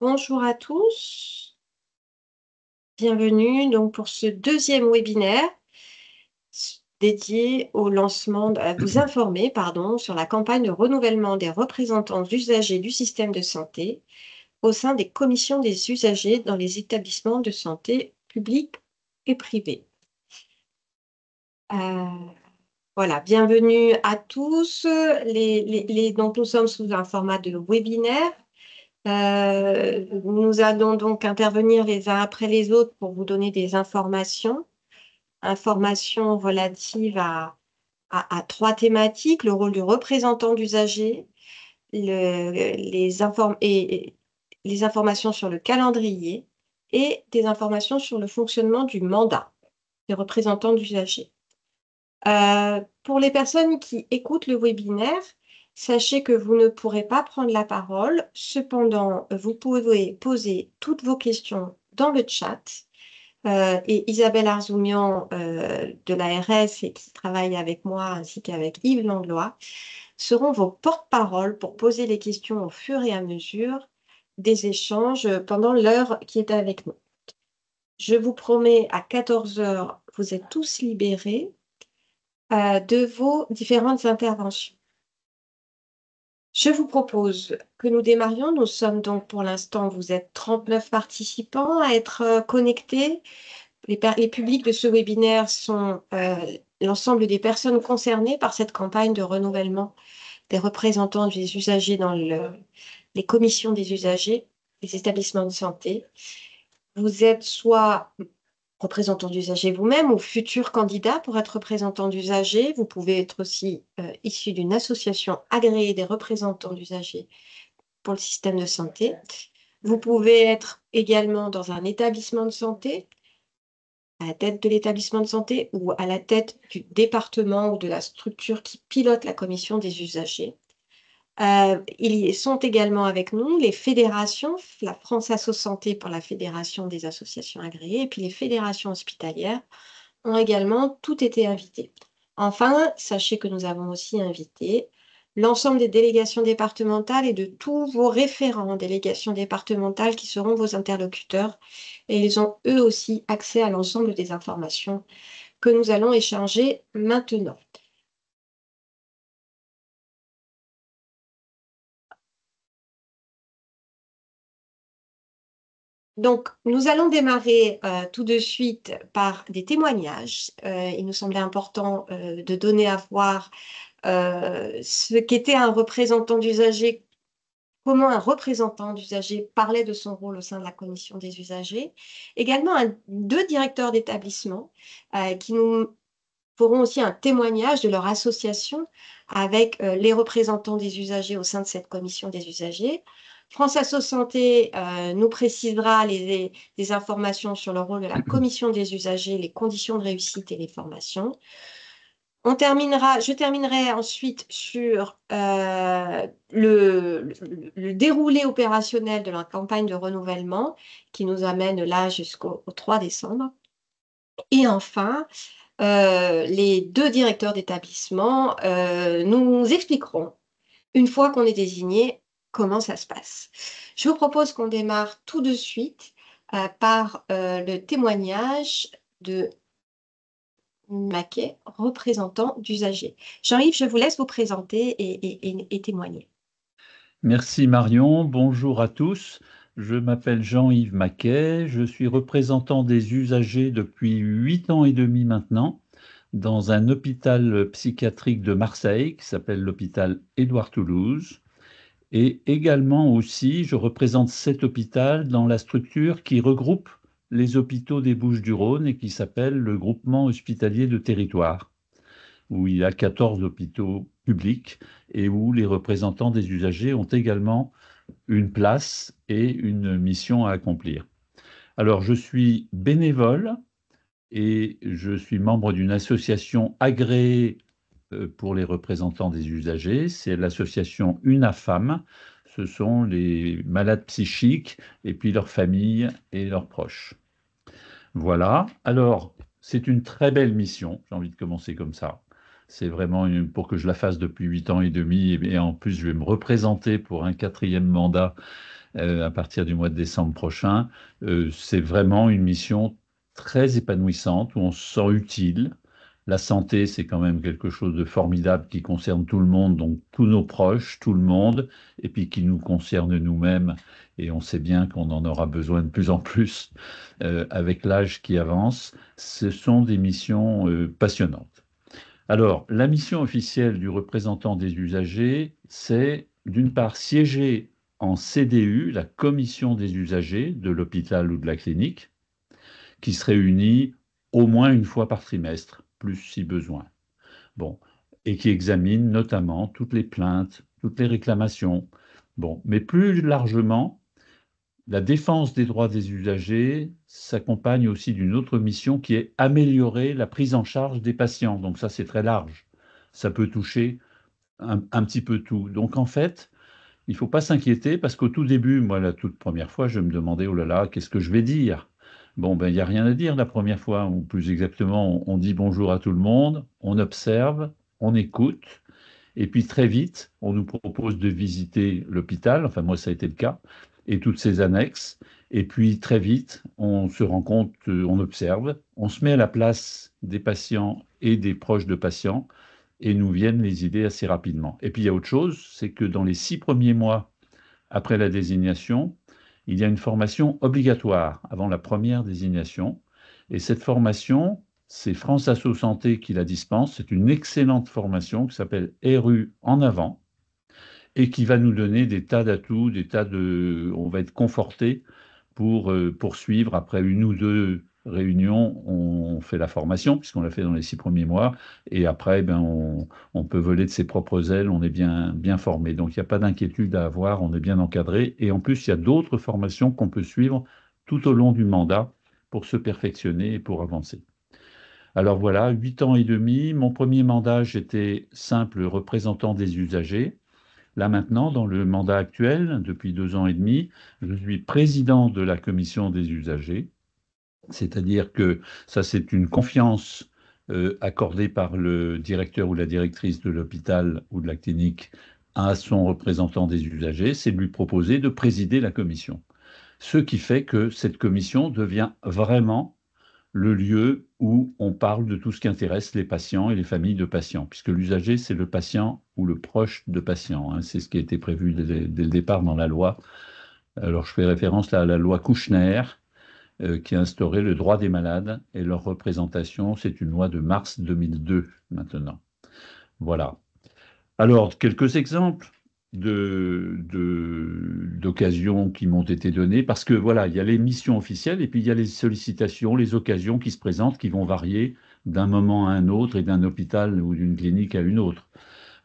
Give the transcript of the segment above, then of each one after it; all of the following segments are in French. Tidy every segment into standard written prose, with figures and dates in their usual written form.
Bonjour à tous, bienvenue donc pour ce deuxième webinaire dédié au lancement, à vous informer sur la campagne de renouvellement des représentants d'usagers du système de santé au sein des commissions des usagers dans les établissements de santé publics et privés. Voilà, bienvenue à tous. Donc nous sommes sous un format de webinaire. Nous allons donc intervenir les uns après les autres pour vous donner des informations relatives à trois thématiques: le rôle du représentant d'usager, les informations sur le calendrier et des informations sur le fonctionnement du mandat des représentants d'usagers. Pour les personnes qui écoutent le webinaire, sachez que vous ne pourrez pas prendre la parole. Cependant, vous pouvez poser toutes vos questions dans le chat. Et Isabelle Arzoumian de l'ARS et qui travaille avec moi ainsi qu'avec Yves Langlois seront vos porte-parole pour poser les questions au fur et à mesure des échanges pendant l'heure qui est avec nous. Je vous promets, à 14 heures, vous êtes tous libérés de vos différentes interventions. Je vous propose que nous démarrions. Nous sommes donc pour l'instant, vous êtes 39 participants à être connectés. Les publics de ce webinaire sont l'ensemble des personnes concernées par cette campagne de renouvellement des représentants des usagers dans les commissions des usagers, les établissements de santé. Vous êtes soit représentant d'usagers vous-même ou futur candidat pour être représentant d'usagers. Vous pouvez être aussi issu d'une association agréée des représentants d'usagers pour le système de santé. Vous pouvez être également dans un établissement de santé, à la tête de l'établissement de santé ou à la tête du département ou de la structure qui pilote la commission des usagers. Ils sont également avec nous les fédérations, la France Asso Santé pour la Fédération des associations agréées, et puis les fédérations hospitalières ont également toutes été invitées. Enfin, sachez que nous avons aussi invité l'ensemble des délégations départementales et de tous vos référents en délégations départementales qui seront vos interlocuteurs. Et ils ont eux aussi accès à l'ensemble des informations que nous allons échanger maintenant. Donc, nous allons démarrer tout de suite par des témoignages. Il nous semblait important de donner à voir ce qu'était un représentant d'usager, comment un représentant d'usager parlait de son rôle au sein de la commission des usagers. Également, deux directeurs d'établissement qui nous feront aussi un témoignage de leur association avec les représentants des usagers au sein de cette commission des usagers. France Asso Santé nous précisera les informations sur le rôle de la commission des usagers, les conditions de réussite et les formations. Je terminerai ensuite sur le déroulé opérationnel de la campagne de renouvellement qui nous amène là jusqu'au 3 décembre. Et enfin, les deux directeurs d'établissement nous expliqueront, une fois qu'on est désigné, comment ça se passe. Je vous propose qu'on démarre tout de suite par le témoignage de Maquet, représentant d'usagers. Jean-Yves, je vous laisse vous présenter et témoigner. Merci Marion, bonjour à tous. Je m'appelle Jean-Yves Maquet, je suis représentant des usagers depuis 8 ans et demi maintenant dans un hôpital psychiatrique de Marseille qui s'appelle l'hôpital Édouard Toulouse. Et également aussi, je représente cet hôpital dans la structure qui regroupe les hôpitaux des Bouches-du-Rhône et qui s'appelle le groupement hospitalier de territoire, où il y a 14 hôpitaux publics et où les représentants des usagers ont également une place et une mission à accomplir. Alors, je suis bénévole et je suis membre d'une association agréée pour les représentants des usagers. C'est l'association UNAFAM. Ce sont les malades psychiques et puis leurs familles et leurs proches. Voilà. Alors, c'est une très belle mission. J'ai envie de commencer comme ça. C'est vraiment pour que je la fasse depuis 8 ans et demi. Et en plus, je vais me représenter pour un 4e mandat. à partir du mois de décembre prochain. C'est vraiment une mission très épanouissante où on se sent utile. La santé, c'est quand même quelque chose de formidable qui concerne tout le monde, donc tous nos proches, tout le monde, et puis qui nous concerne nous-mêmes. Et on sait bien qu'on en aura besoin de plus en plus avec l'âge qui avance. Ce sont des missions passionnantes. Alors, la mission officielle du représentant des usagers, c'est d'une part siéger en CDU, la commission des usagers de l'hôpital ou de la clinique, qui se réunit au moins une fois par trimestre, plus si besoin. Bon, et qui examine notamment toutes les plaintes, toutes les réclamations. Bon, mais plus largement, la défense des droits des usagers s'accompagne aussi d'une autre mission qui est améliorer la prise en charge des patients. Donc ça, c'est très large. Ça peut toucher un petit peu tout. Donc en fait, il ne faut pas s'inquiéter parce qu'au tout début, moi, la toute première fois, je me demandais, oh là là, qu'est-ce que je vais dire? Bon, ben, il n'y a rien à dire la première fois, ou plus exactement, on dit bonjour à tout le monde, on observe, on écoute, et puis très vite, on nous propose de visiter l'hôpital, enfin moi ça a été le cas, et toutes ses annexes, et puis très vite, on se rend compte, on observe, on se met à la place des patients et des proches de patients, et nous viennent les idées assez rapidement. Et puis il y a autre chose, c'est que dans les 6 premiers mois après la désignation, il y a une formation obligatoire avant la première désignation. Et cette formation, c'est France Asso Santé qui la dispense. C'est une excellente formation qui s'appelle RU en avant et qui va nous donner des tas d'atouts, des tas de... On va être conforté pour poursuivre après une ou deux réunions. On fait la formation, puisqu'on l'a fait dans les 6 premiers mois, et après, ben, on peut voler de ses propres ailes, on est bien, bien formé. Donc, il n'y a pas d'inquiétude à avoir, on est bien encadré. Et en plus, il y a d'autres formations qu'on peut suivre tout au long du mandat pour se perfectionner et pour avancer. Alors voilà, 8 ans et demi. Mon premier mandat, j'étais simple représentant des usagers. Là maintenant, dans le mandat actuel, depuis 2 ans et demi, je suis président de la commission des usagers, c'est-à-dire que ça, c'est une confiance accordée par le directeur ou la directrice de l'hôpital ou de la clinique à son représentant des usagers, c'est de lui proposer de présider la commission. Ce qui fait que cette commission devient vraiment le lieu où on parle de tout ce qui intéresse les patients et les familles de patients, puisque l'usager, c'est le patient ou le proche de patient, hein. C'est ce qui a été prévu dès le départ dans la loi. Alors, je fais référence là à la loi Kouchner, qui a instauré le droit des malades et leur représentation. C'est une loi de mars 2002 maintenant. Voilà. Alors, quelques exemples d'occasions qui m'ont été données, parce que voilà, il y a les missions officielles et puis il y a les sollicitations, les occasions qui se présentent, qui vont varier d'un moment à un autre et d'un hôpital ou d'une clinique à une autre.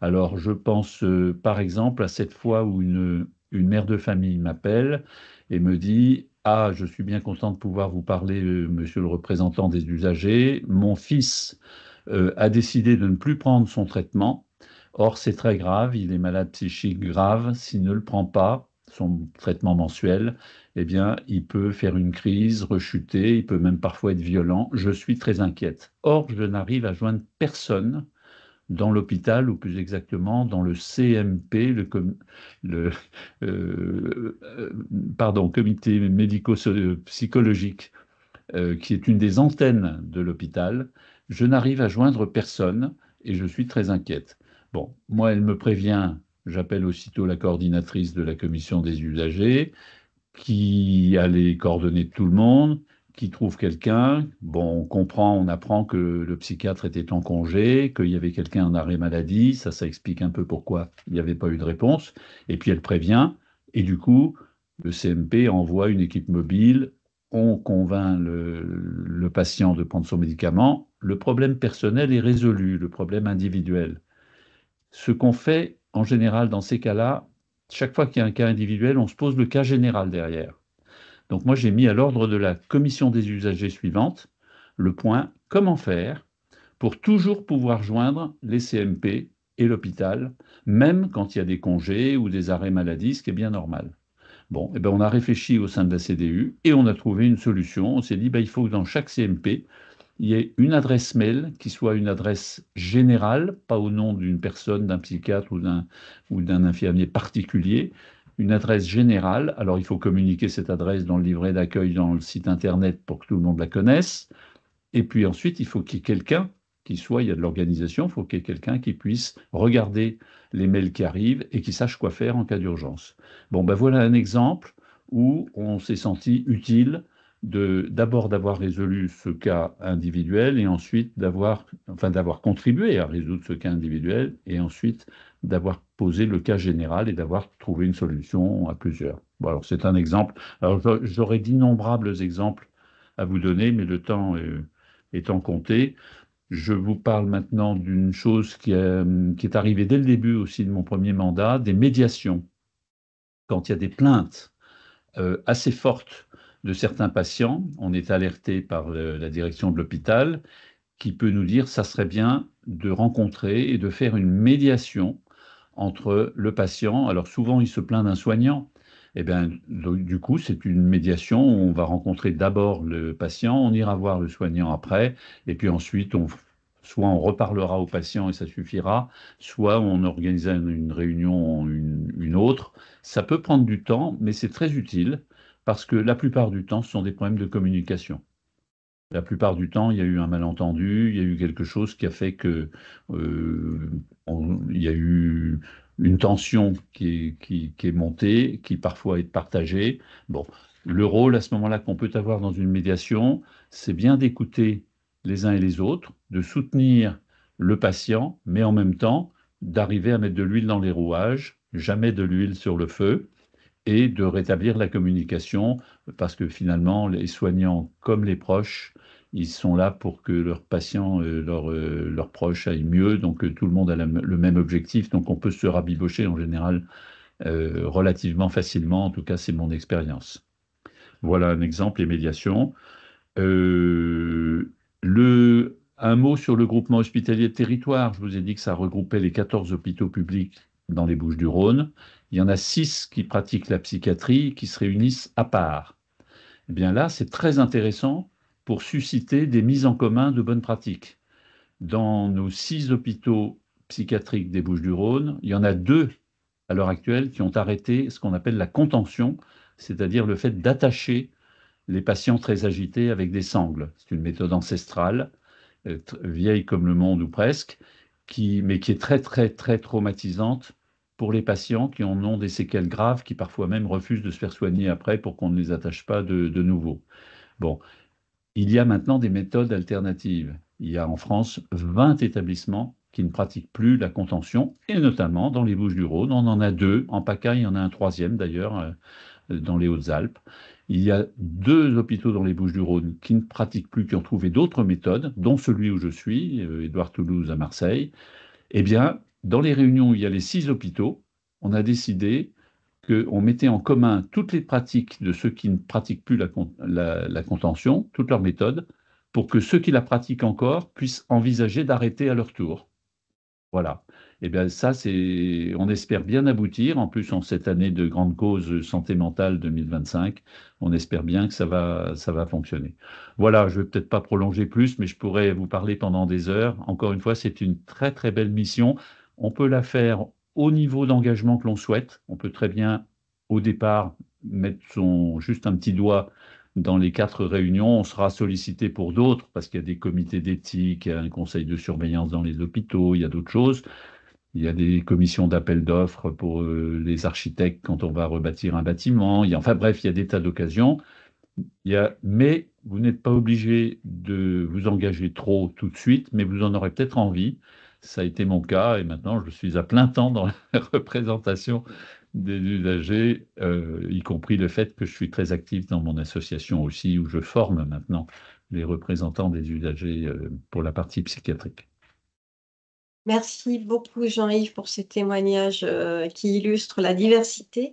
Alors, je pense par exemple à cette fois où une mère de famille m'appelle et me dit: Ah, je suis bien content de pouvoir vous parler, monsieur le représentant des usagers. Mon fils a décidé de ne plus prendre son traitement. Or, c'est très grave, il est malade psychique grave. S'il ne le prend pas, son traitement mensuel, eh bien, il peut faire une crise, rechuter, il peut même parfois être violent. Je suis très inquiète. Or, je n'arrive à joindre personne dans l'hôpital, ou plus exactement dans le CMP, le, pardon, comité médico-psychologique, qui est une des antennes de l'hôpital. Je n'arrive à joindre personne et je suis très inquiète. Bon, moi, elle me prévient, j'appelle aussitôt la coordinatrice de la commission des usagers, qui a les coordonnées de tout le monde, qui trouve quelqu'un. Bon, on comprend, on apprend que le psychiatre était en congé, qu'il y avait quelqu'un en arrêt maladie. Ça explique un peu pourquoi il n'y avait pas eu de réponse. Et puis elle prévient, et du coup, le CMP envoie une équipe mobile. On convainc le patient de prendre son médicament. Le problème personnel est résolu, le problème individuel. Ce qu'on fait en général dans ces cas-là, chaque fois qu'il y a un cas individuel, on se pose le cas général derrière. Donc moi, j'ai mis à l'ordre de la commission des usagers suivante le point: comment faire pour toujours pouvoir joindre les CMP et l'hôpital, même quand il y a des congés ou des arrêts maladie, ce qui est bien normal. Bon, eh ben on a réfléchi au sein de la CDU et on a trouvé une solution. On s'est dit, ben, il faut que dans chaque CMP, il y ait une adresse mail qui soit une adresse générale, pas au nom d'une personne, d'un psychiatre ou d'un infirmier particulier, une adresse générale. Alors, il faut communiquer cette adresse dans le livret d'accueil, dans le site internet pour que tout le monde la connaisse. Et puis ensuite, il faut qu'il y ait quelqu'un qui soit, il y a de l'organisation, il faut qu'il y ait quelqu'un qui puisse regarder les mails qui arrivent et qui sache quoi faire en cas d'urgence. Bon, ben voilà un exemple où on s'est senti utile d'abord d'avoir résolu ce cas individuel et ensuite d'avoir contribué à résoudre ce cas individuel et ensuite d'avoir posé le cas général et d'avoir trouvé une solution à plusieurs. Bon, alors c'est un exemple. Alors j'aurais d'innombrables exemples à vous donner, mais le temps étant compté, je vous parle maintenant d'une chose qui est arrivée dès le début aussi de mon premier mandat, des médiations. Quand il y a des plaintes assez fortes de certains patients, on est alerté par la direction de l'hôpital qui peut nous dire ça serait bien de rencontrer et de faire une médiation entre le patient. Alors souvent, il se plaint d'un soignant. Eh bien, du coup, c'est une médiation où on va rencontrer d'abord le patient, on ira voir le soignant après, et puis ensuite, soit on reparlera au patient et ça suffira, soit on organise une réunion, une autre. Ça peut prendre du temps, mais c'est très utile parce que la plupart du temps, ce sont des problèmes de communication. La plupart du temps, il y a eu un malentendu, il y a eu quelque chose qui a fait que il y a eu une tension qui est montée, qui parfois est partagée. Bon, le rôle à ce moment-là qu'on peut avoir dans une médiation, c'est bien d'écouter les uns et les autres, de soutenir le patient, mais en même temps d'arriver à mettre de l'huile dans les rouages, jamais de l'huile sur le feu, et de rétablir la communication, parce que finalement, les soignants comme les proches, ils sont là pour que leurs patients, leurs proches aillent mieux, donc tout le monde a le même objectif, donc on peut se rabibocher en général relativement facilement, en tout cas c'est mon expérience. Voilà un exemple, les médiations. Euh, un mot sur le groupement hospitalier de territoire. Je vous ai dit que ça regroupait les 14 hôpitaux publics dans les Bouches-du-Rhône. Il y en a 6 qui pratiquent la psychiatrie, qui se réunissent à part. Eh bien là, c'est très intéressant pour susciter des mises en commun de bonnes pratiques. Dans nos 6 hôpitaux psychiatriques des Bouches-du-Rhône, il y en a 2 à l'heure actuelle qui ont arrêté ce qu'on appelle la contention, c'est-à-dire le fait d'attacher les patients très agités avec des sangles. C'est une méthode ancestrale, vieille comme le monde ou presque, mais qui est très, très, très traumatisante pour les patients qui en ont des séquelles graves, qui parfois même refusent de se faire soigner après pour qu'on ne les attache pas de nouveau. Bon, il y a maintenant des méthodes alternatives. Il y a en France 20 établissements qui ne pratiquent plus la contention, et notamment dans les Bouches-du-Rhône. On en a 2. En PACA, il y en a un troisième d'ailleurs, dans les Hautes-Alpes. Il y a 2 hôpitaux dans les Bouches-du-Rhône qui ne pratiquent plus, qui ont trouvé d'autres méthodes, dont celui où je suis, Édouard Toulouse à Marseille. Eh bien, dans les réunions où il y a les 6 hôpitaux, on a décidé qu'on mettait en commun toutes les pratiques de ceux qui ne pratiquent plus la contention, toutes leurs méthodes, pour que ceux qui la pratiquent encore puissent envisager d'arrêter à leur tour. Voilà. Eh bien, ça, on espère bien aboutir. En plus, en cette année de grande cause santé mentale 2025, on espère bien que ça va fonctionner. Voilà, je ne vais peut-être pas prolonger plus, mais je pourrais vous parler pendant des heures. Encore une fois, c'est une très, très belle mission. On peut la faire au niveau d'engagement que l'on souhaite. On peut très bien, au départ, mettre juste un petit doigt dans les 4 réunions. On sera sollicité pour d'autres parce qu'il y a des comités d'éthique, il y a un conseil de surveillance dans les hôpitaux, il y a d'autres choses. Il y a des commissions d'appel d'offres pour les architectes quand on va rebâtir un bâtiment. Enfin bref, il y a des tas d'occasions. Mais vous n'êtes pas obligé de vous engager trop tout de suite, mais vous en aurez peut-être envie. Ça a été mon cas et maintenant je suis à plein temps dans la représentation des usagers, y compris le fait que je suis très actif dans mon association aussi, où je forme maintenant les représentants des usagers pour la partie psychiatrique. Merci beaucoup Jean-Yves pour ces témoignages qui illustrent la diversité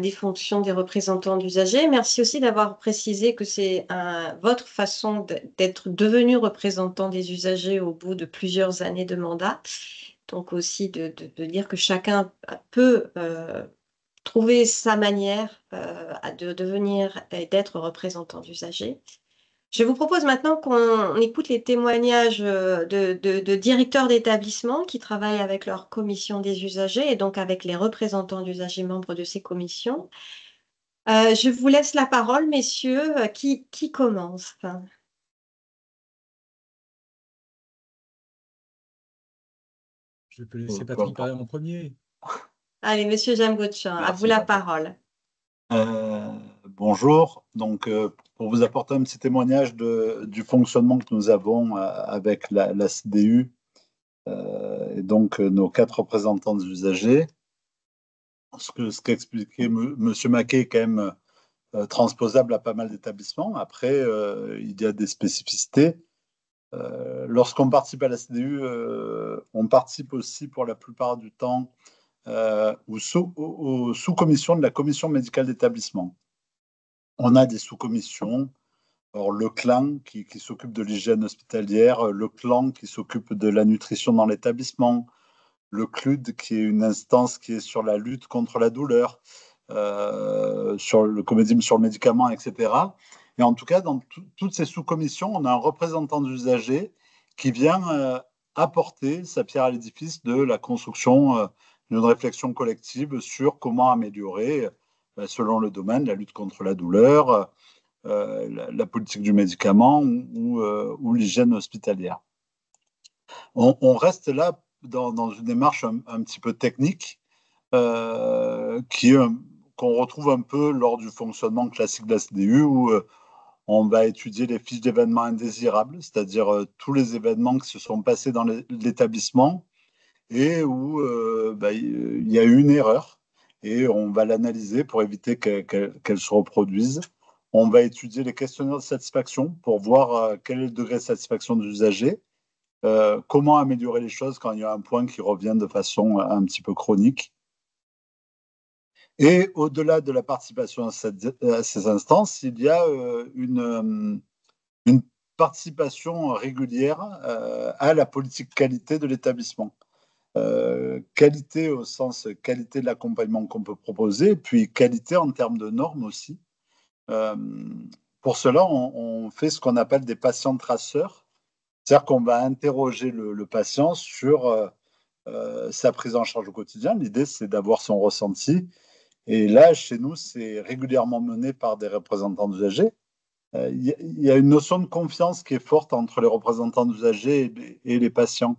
des fonctions des représentants d'usagers. Merci aussi d'avoir précisé que c'est votre façon d'être devenu représentant des usagers au bout de plusieurs années de mandat. Donc aussi de dire que chacun peut trouver sa manière de devenir et d'être représentant d'usagers. Je vous propose maintenant qu'on écoute les témoignages de directeurs d'établissements qui travaillent avec leur commission des usagers et donc avec les représentants d'usagers membres de ces commissions. Je vous laisse la parole, messieurs. Qui commence? Je peux laisser Patrick parler en premier. Allez, monsieur Jamgotchan, à vous la parole. Bonjour. Donc, pour vous apporter un petit témoignage du fonctionnement que nous avons avec la CDU et donc nos 4 représentants des usagers. Ce qu'expliquait Monsieur Maquet est quand même transposable à pas mal d'établissements. Après, il y a des spécificités. Lorsqu'on participe à la CDU, on participe aussi pour la plupart du temps aux sous-commissions de la commission médicale d'établissement. On a des sous-commissions. Alors, le clan qui s'occupe de l'hygiène hospitalière, le clan qui s'occupe de la nutrition dans l'établissement, le CLUD qui est une instance qui est sur la lutte contre la douleur, sur le comédime sur le médicament, etc. Et en tout cas, dans toutes ces sous-commissions, on a un représentant d'usagers qui vient apporter sa pierre à l'édifice de la construction d'une réflexion collective sur comment améliorer, selon le domaine, la lutte contre la douleur, la politique du médicament ou l'hygiène hospitalière. On reste là dans une démarche un petit peu technique qu'on retrouve un peu lors du fonctionnement classique de la CDU où on va étudier les fiches d'événements indésirables, c'est-à-dire tous les événements qui se sont passés dans l'établissement et où il y a eu une erreur et on va l'analyser pour éviter qu'elle se reproduise. On va étudier les questionnaires de satisfaction pour voir quel est le degré de satisfaction des usagers, comment améliorer les choses quand il y a un point qui revient de façon un petit peu chronique. Et au-delà de la participation à ces instances, il y a une participation régulière à la politique qualité de l'établissement. Qualité au sens qualité de l'accompagnement qu'on peut proposer, puis qualité en termes de normes aussi. Pour cela, on fait ce qu'on appelle des patients traceurs, c'est-à-dire qu'on va interroger le patient sur sa prise en charge au quotidien. L'idée, c'est d'avoir son ressenti. Et là, chez nous, c'est régulièrement mené par des représentants d'usagers. Il y a une notion de confiance qui est forte entre les représentants d'usagers et les patients.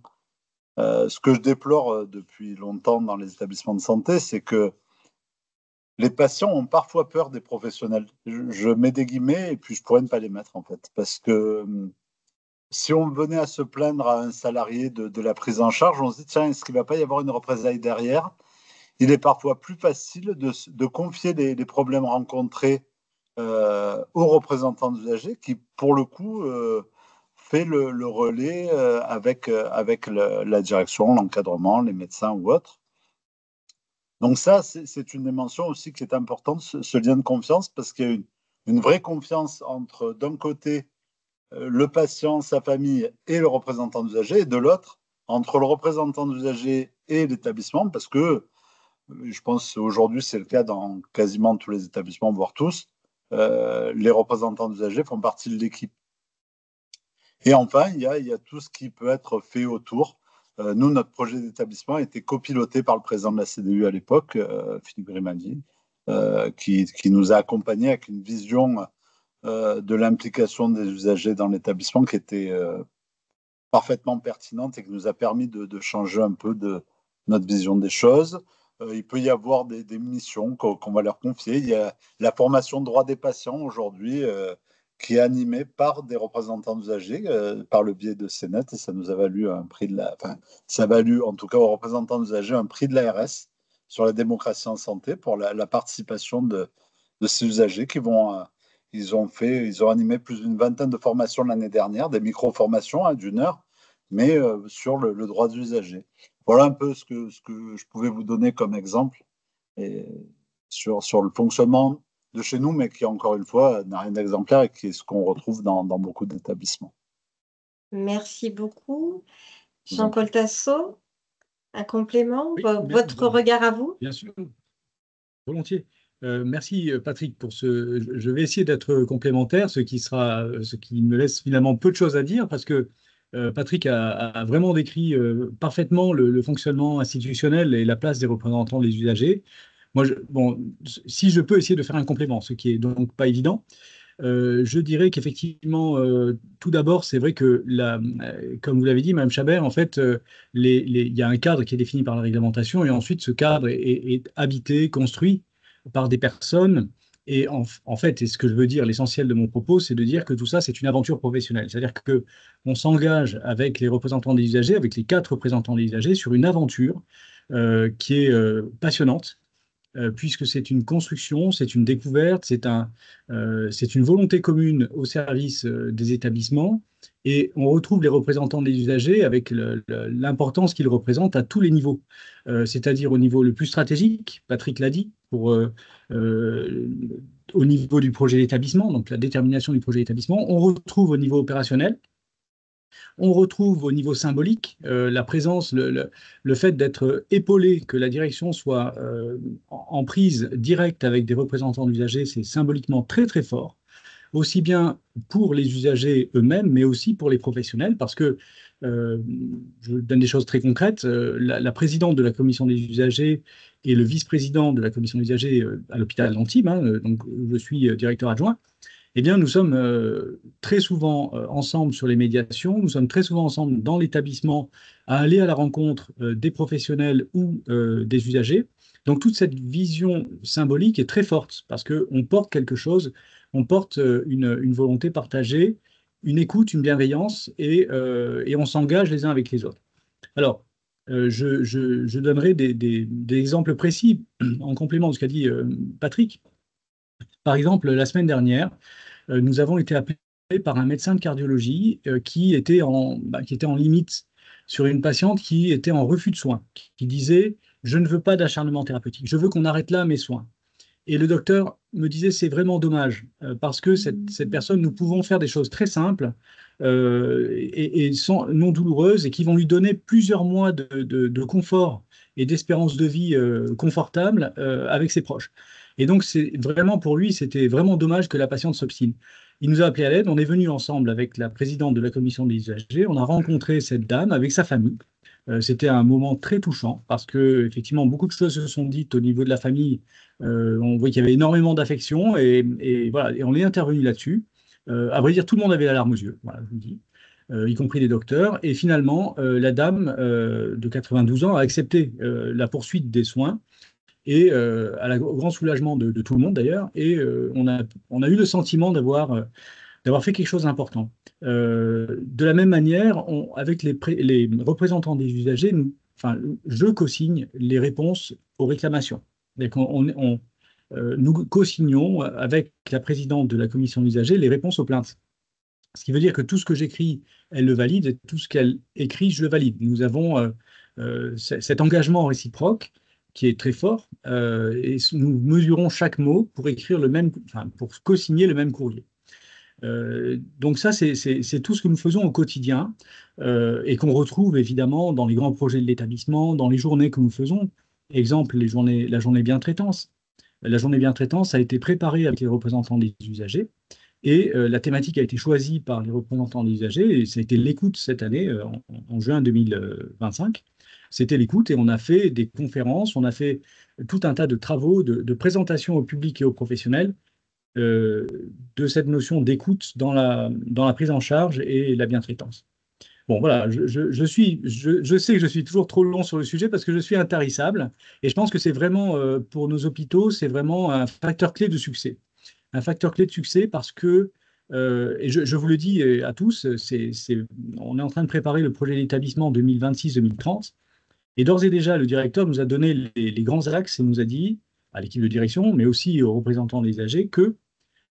Ce que je déplore depuis longtemps dans les établissements de santé, c'est que les patients ont parfois peur des professionnels. Je mets des guillemets et puis je pourrais ne pas les mettre en fait. Parce que si on venait à se plaindre à un salarié de la prise en charge, on se dit tiens, est-ce qu'il ne va pas y avoir une représaille derrière? Il est parfois plus facile de confier les problèmes rencontrés aux représentants d'usagers qui, pour le coup, fait le relais avec la direction, l'encadrement, les médecins ou autres. Donc ça, c'est une dimension aussi qui est importante, ce lien de confiance, parce qu'il y a une vraie confiance entre, d'un côté, le patient, sa famille et le représentant d'usager, et de l'autre, entre le représentant d'usager et l'établissement, parce que je pense qu'aujourd'hui, c'est le cas dans quasiment tous les établissements, voire tous, les représentants d'usagers font partie de l'équipe. Et enfin, il y a tout ce qui peut être fait autour. Nous, notre projet d'établissement a été copiloté par le président de la CDU à l'époque, Philippe Grimaldi, qui nous a accompagnés avec une vision de l'implication des usagers dans l'établissement qui était parfaitement pertinente et qui nous a permis de changer un peu de notre vision des choses. Il peut y avoir des missions qu'on va leur confier. Il y a la formation de droit des patients aujourd'hui qui est animée par des représentants d'usagers par le biais de CNET et ça nous a valu un prix ça a valu en tout cas aux représentants d'usagers un prix de l'ARS sur la démocratie en santé pour la participation de ces usagers qui vont ils ont animé plus d'une vingtaine de formations l'année dernière, des micro-formations d'une heure, mais sur le droit des usagers. Voilà un peu ce que je pouvais vous donner comme exemple et sur le fonctionnement de chez nous, mais qui, encore une fois, n'a rien d'exemplaire et qui est ce qu'on retrouve dans beaucoup d'établissements. Merci beaucoup. Jean-Paul Tassot, un complément, Oui, votre regard à vous? Bien sûr, volontiers. Merci Patrick pour ce. Je vais essayer d'être complémentaire, ce qui me laisse finalement peu de choses à dire parce que Patrick a vraiment décrit parfaitement le fonctionnement institutionnel et la place des représentants des usagers. Moi, bon, si je peux essayer de faire un complément, ce qui est donc pas évident, je dirais qu'effectivement, tout d'abord, c'est vrai que, comme vous l'avez dit, Mme Chabert, en fait, il y a un cadre qui est défini par la réglementation et ensuite ce cadre est habité, construit par des personnes. Et en fait, et ce que je veux dire, l'essentiel de mon propos, c'est de dire que tout ça, c'est une aventure professionnelle. C'est-à-dire que on s'engage avec les représentants des usagers, avec les 4 représentants des usagers, sur une aventure qui est passionnante puisque c'est une construction, c'est une découverte, c'est une volonté commune au service des établissements. Et on retrouve les représentants des usagers avec l'importance qu'ils représentent à tous les niveaux, c'est-à-dire au niveau le plus stratégique, Patrick l'a dit, euh, au niveau du projet d'établissement, donc la détermination du projet d'établissement. On retrouve au niveau opérationnel. On retrouve au niveau symbolique la présence, le fait d'être épaulé, que la direction soit en prise directe avec des représentants d'usagers, c'est symboliquement très très fort, aussi bien pour les usagers eux-mêmes, mais aussi pour les professionnels, parce que, euh, je donne des choses très concrètes, la présidente de la commission des usagers et le vice-président de la commission des usagers à l'hôpital d'Antibes, hein, donc je suis directeur adjoint, eh bien, nous sommes très souvent ensemble sur les médiations, nous sommes très souvent ensemble dans l'établissement à aller à la rencontre des professionnels ou des usagers. Donc, toute cette vision symbolique est très forte parce qu'on porte quelque chose, on porte une volonté partagée, une écoute, une bienveillance et on s'engage les uns avec les autres. Alors, je donnerai des exemples précis en complément de ce qu'a dit Patrick. Par exemple, la semaine dernière, nous avons été appelés par un médecin de cardiologie qui était en limite sur une patiente qui était en refus de soins, qui disait, je ne veux pas d'acharnement thérapeutique, je veux qu'on arrête là mes soins. Et le docteur me disait, c'est vraiment dommage, parce que cette personne, nous pouvons faire des choses très simples et non douloureuses, et qui vont lui donner plusieurs mois de confort et d'espérance de vie confortable avec ses proches. Et donc, c'est vraiment pour lui, c'était vraiment dommage que la patiente s'obstine. Il nous a appelé à l'aide, on est venu ensemble avec la présidente de la commission des usagers, on a rencontré cette dame avec sa famille. C'était un moment très touchant parce que effectivement beaucoup de choses se sont dites au niveau de la famille. On voit qu'il y avait énormément d'affection et voilà, et on est intervenu là-dessus. À vrai dire, tout le monde avait la larme aux yeux, voilà, je vous le dis, y compris les docteurs. Et finalement, la dame de 92 ans a accepté la poursuite des soins et au grand soulagement de tout le monde d'ailleurs. Et on a eu le sentiment d'avoir fait quelque chose d'important. De la même manière, avec les représentants des usagers, enfin, je co-signe les réponses aux réclamations. Nous co-signons avec la présidente de la commission d'usagers les réponses aux plaintes. Ce qui veut dire que tout ce que j'écris, elle le valide, et tout ce qu'elle écrit, je le valide. Nous avons cet engagement réciproque qui est très fort, et nous mesurons chaque mot pour écrire enfin, pour co-signer le même courrier. Donc ça, c'est tout ce que nous faisons au quotidien et qu'on retrouve évidemment dans les grands projets de l'établissement, dans les journées que nous faisons. Exemple, la journée bien-traitance. La journée bien-traitance a été préparée avec les représentants des usagers et la thématique a été choisie par les représentants des usagers et ça a été l'écoute cette année, en juin 2025. C'était l'écoute et on a fait des conférences, on a fait tout un tas de travaux, de présentations au public et aux professionnels de cette notion d'écoute dans la prise en charge et la bientraitance. Bon, voilà, je sais que je suis toujours trop long sur le sujet parce que je suis intarissable et je pense que c'est vraiment, pour nos hôpitaux, c'est vraiment un facteur clé de succès. Un facteur clé de succès parce que, et je vous le dis à tous, on est en train de préparer le projet d'établissement 2026-2030 et d'ores et déjà, le directeur nous a donné les grands axes et nous a dit, à l'équipe de direction, mais aussi aux représentants des AG, que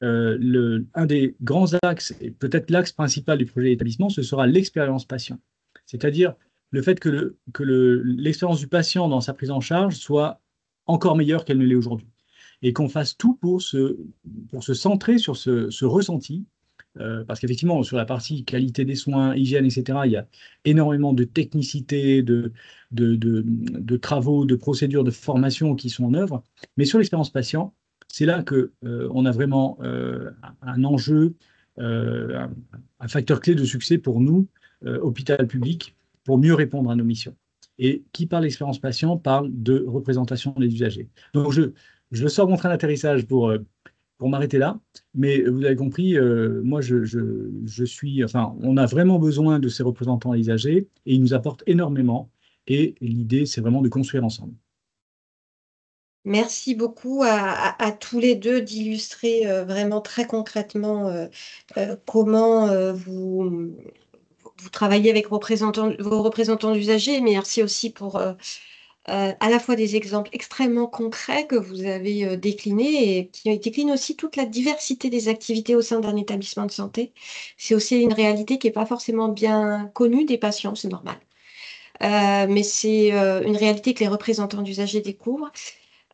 un des grands axes, et peut-être l'axe principal du projet d'établissement, ce sera l'expérience patient. C'est-à-dire le fait que l'expérience du patient dans sa prise en charge soit encore meilleure qu'elle ne l'est aujourd'hui. Et qu'on fasse tout pour se centrer sur ce ressenti. Parce qu'effectivement, sur la partie qualité des soins, hygiène, etc., il y a énormément de technicité, de travaux, de procédures, de formation qui sont en œuvre. Mais sur l'expérience patient, c'est là que on a vraiment un enjeu, un facteur clé de succès pour nous, hôpital public, pour mieux répondre à nos missions. Et qui parle d'expérience patient parle de représentation des usagers. Donc je sors mon train d'atterrissage pour m'arrêter là, mais vous avez compris, moi je suis, enfin, on a vraiment besoin de ces représentants usagers et ils nous apportent énormément. Et l'idée, c'est vraiment de construire ensemble. Merci beaucoup à tous les deux d'illustrer vraiment très concrètement comment vous travaillez avec vos représentants d'usagers. Merci aussi pour à la fois des exemples extrêmement concrets que vous avez déclinés et qui déclinent aussi toute la diversité des activités au sein d'un établissement de santé. C'est aussi une réalité qui n'est pas forcément bien connue des patients, c'est normal. Mais c'est une réalité que les représentants d'usagers découvrent.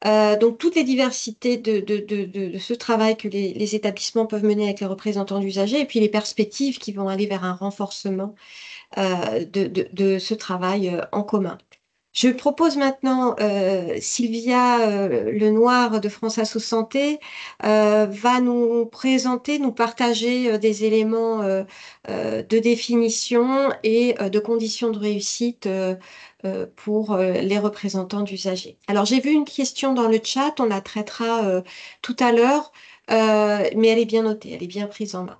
Donc, toutes les diversités de ce travail que les établissements peuvent mener avec les représentants d'usagers et puis les perspectives qui vont aller vers un renforcement de ce travail en commun. Je propose maintenant, Sylvia Lenoir de France Asso Santé va nous présenter, nous partager des éléments de définition et de conditions de réussite pour les représentants d'usagers. Alors, j'ai vu une question dans le chat, on la traitera tout à l'heure, mais elle est bien notée, elle est bien prise en main.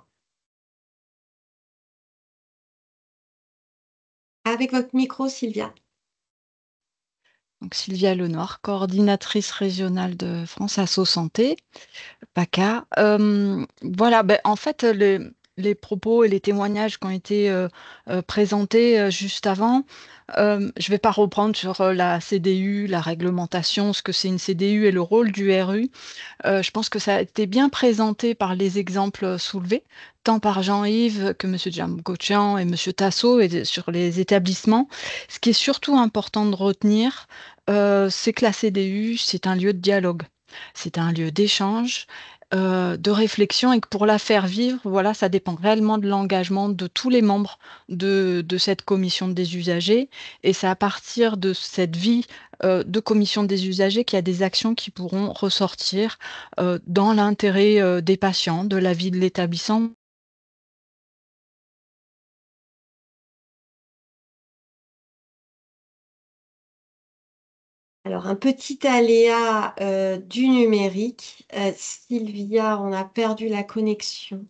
Avec votre micro, Sylvia. Donc, Sylvia Lenoir, coordinatrice régionale de France Asso Santé, PACA. Voilà, en fait, les propos et les témoignages qui ont été présentés juste avant, je ne vais pas reprendre sur la CDU, la réglementation, ce que c'est une CDU et le rôle du RU. Je pense que ça a été bien présenté par les exemples soulevés, tant par Jean-Yves que M. Djamgochian et M. Tasso et sur les établissements. Ce qui est surtout important de retenir, c'est que la CDU, c'est un lieu de dialogue, c'est un lieu d'échange, de réflexion, et que pour la faire vivre, voilà, ça dépend réellement de l'engagement de tous les membres de cette commission des usagers. Et c'est à partir de cette vie de commission des usagers qu'il y a des actions qui pourront ressortir dans l'intérêt des patients, de la vie de l'établissement. Alors, un petit aléa du numérique. Sylvia, on a perdu la connexion.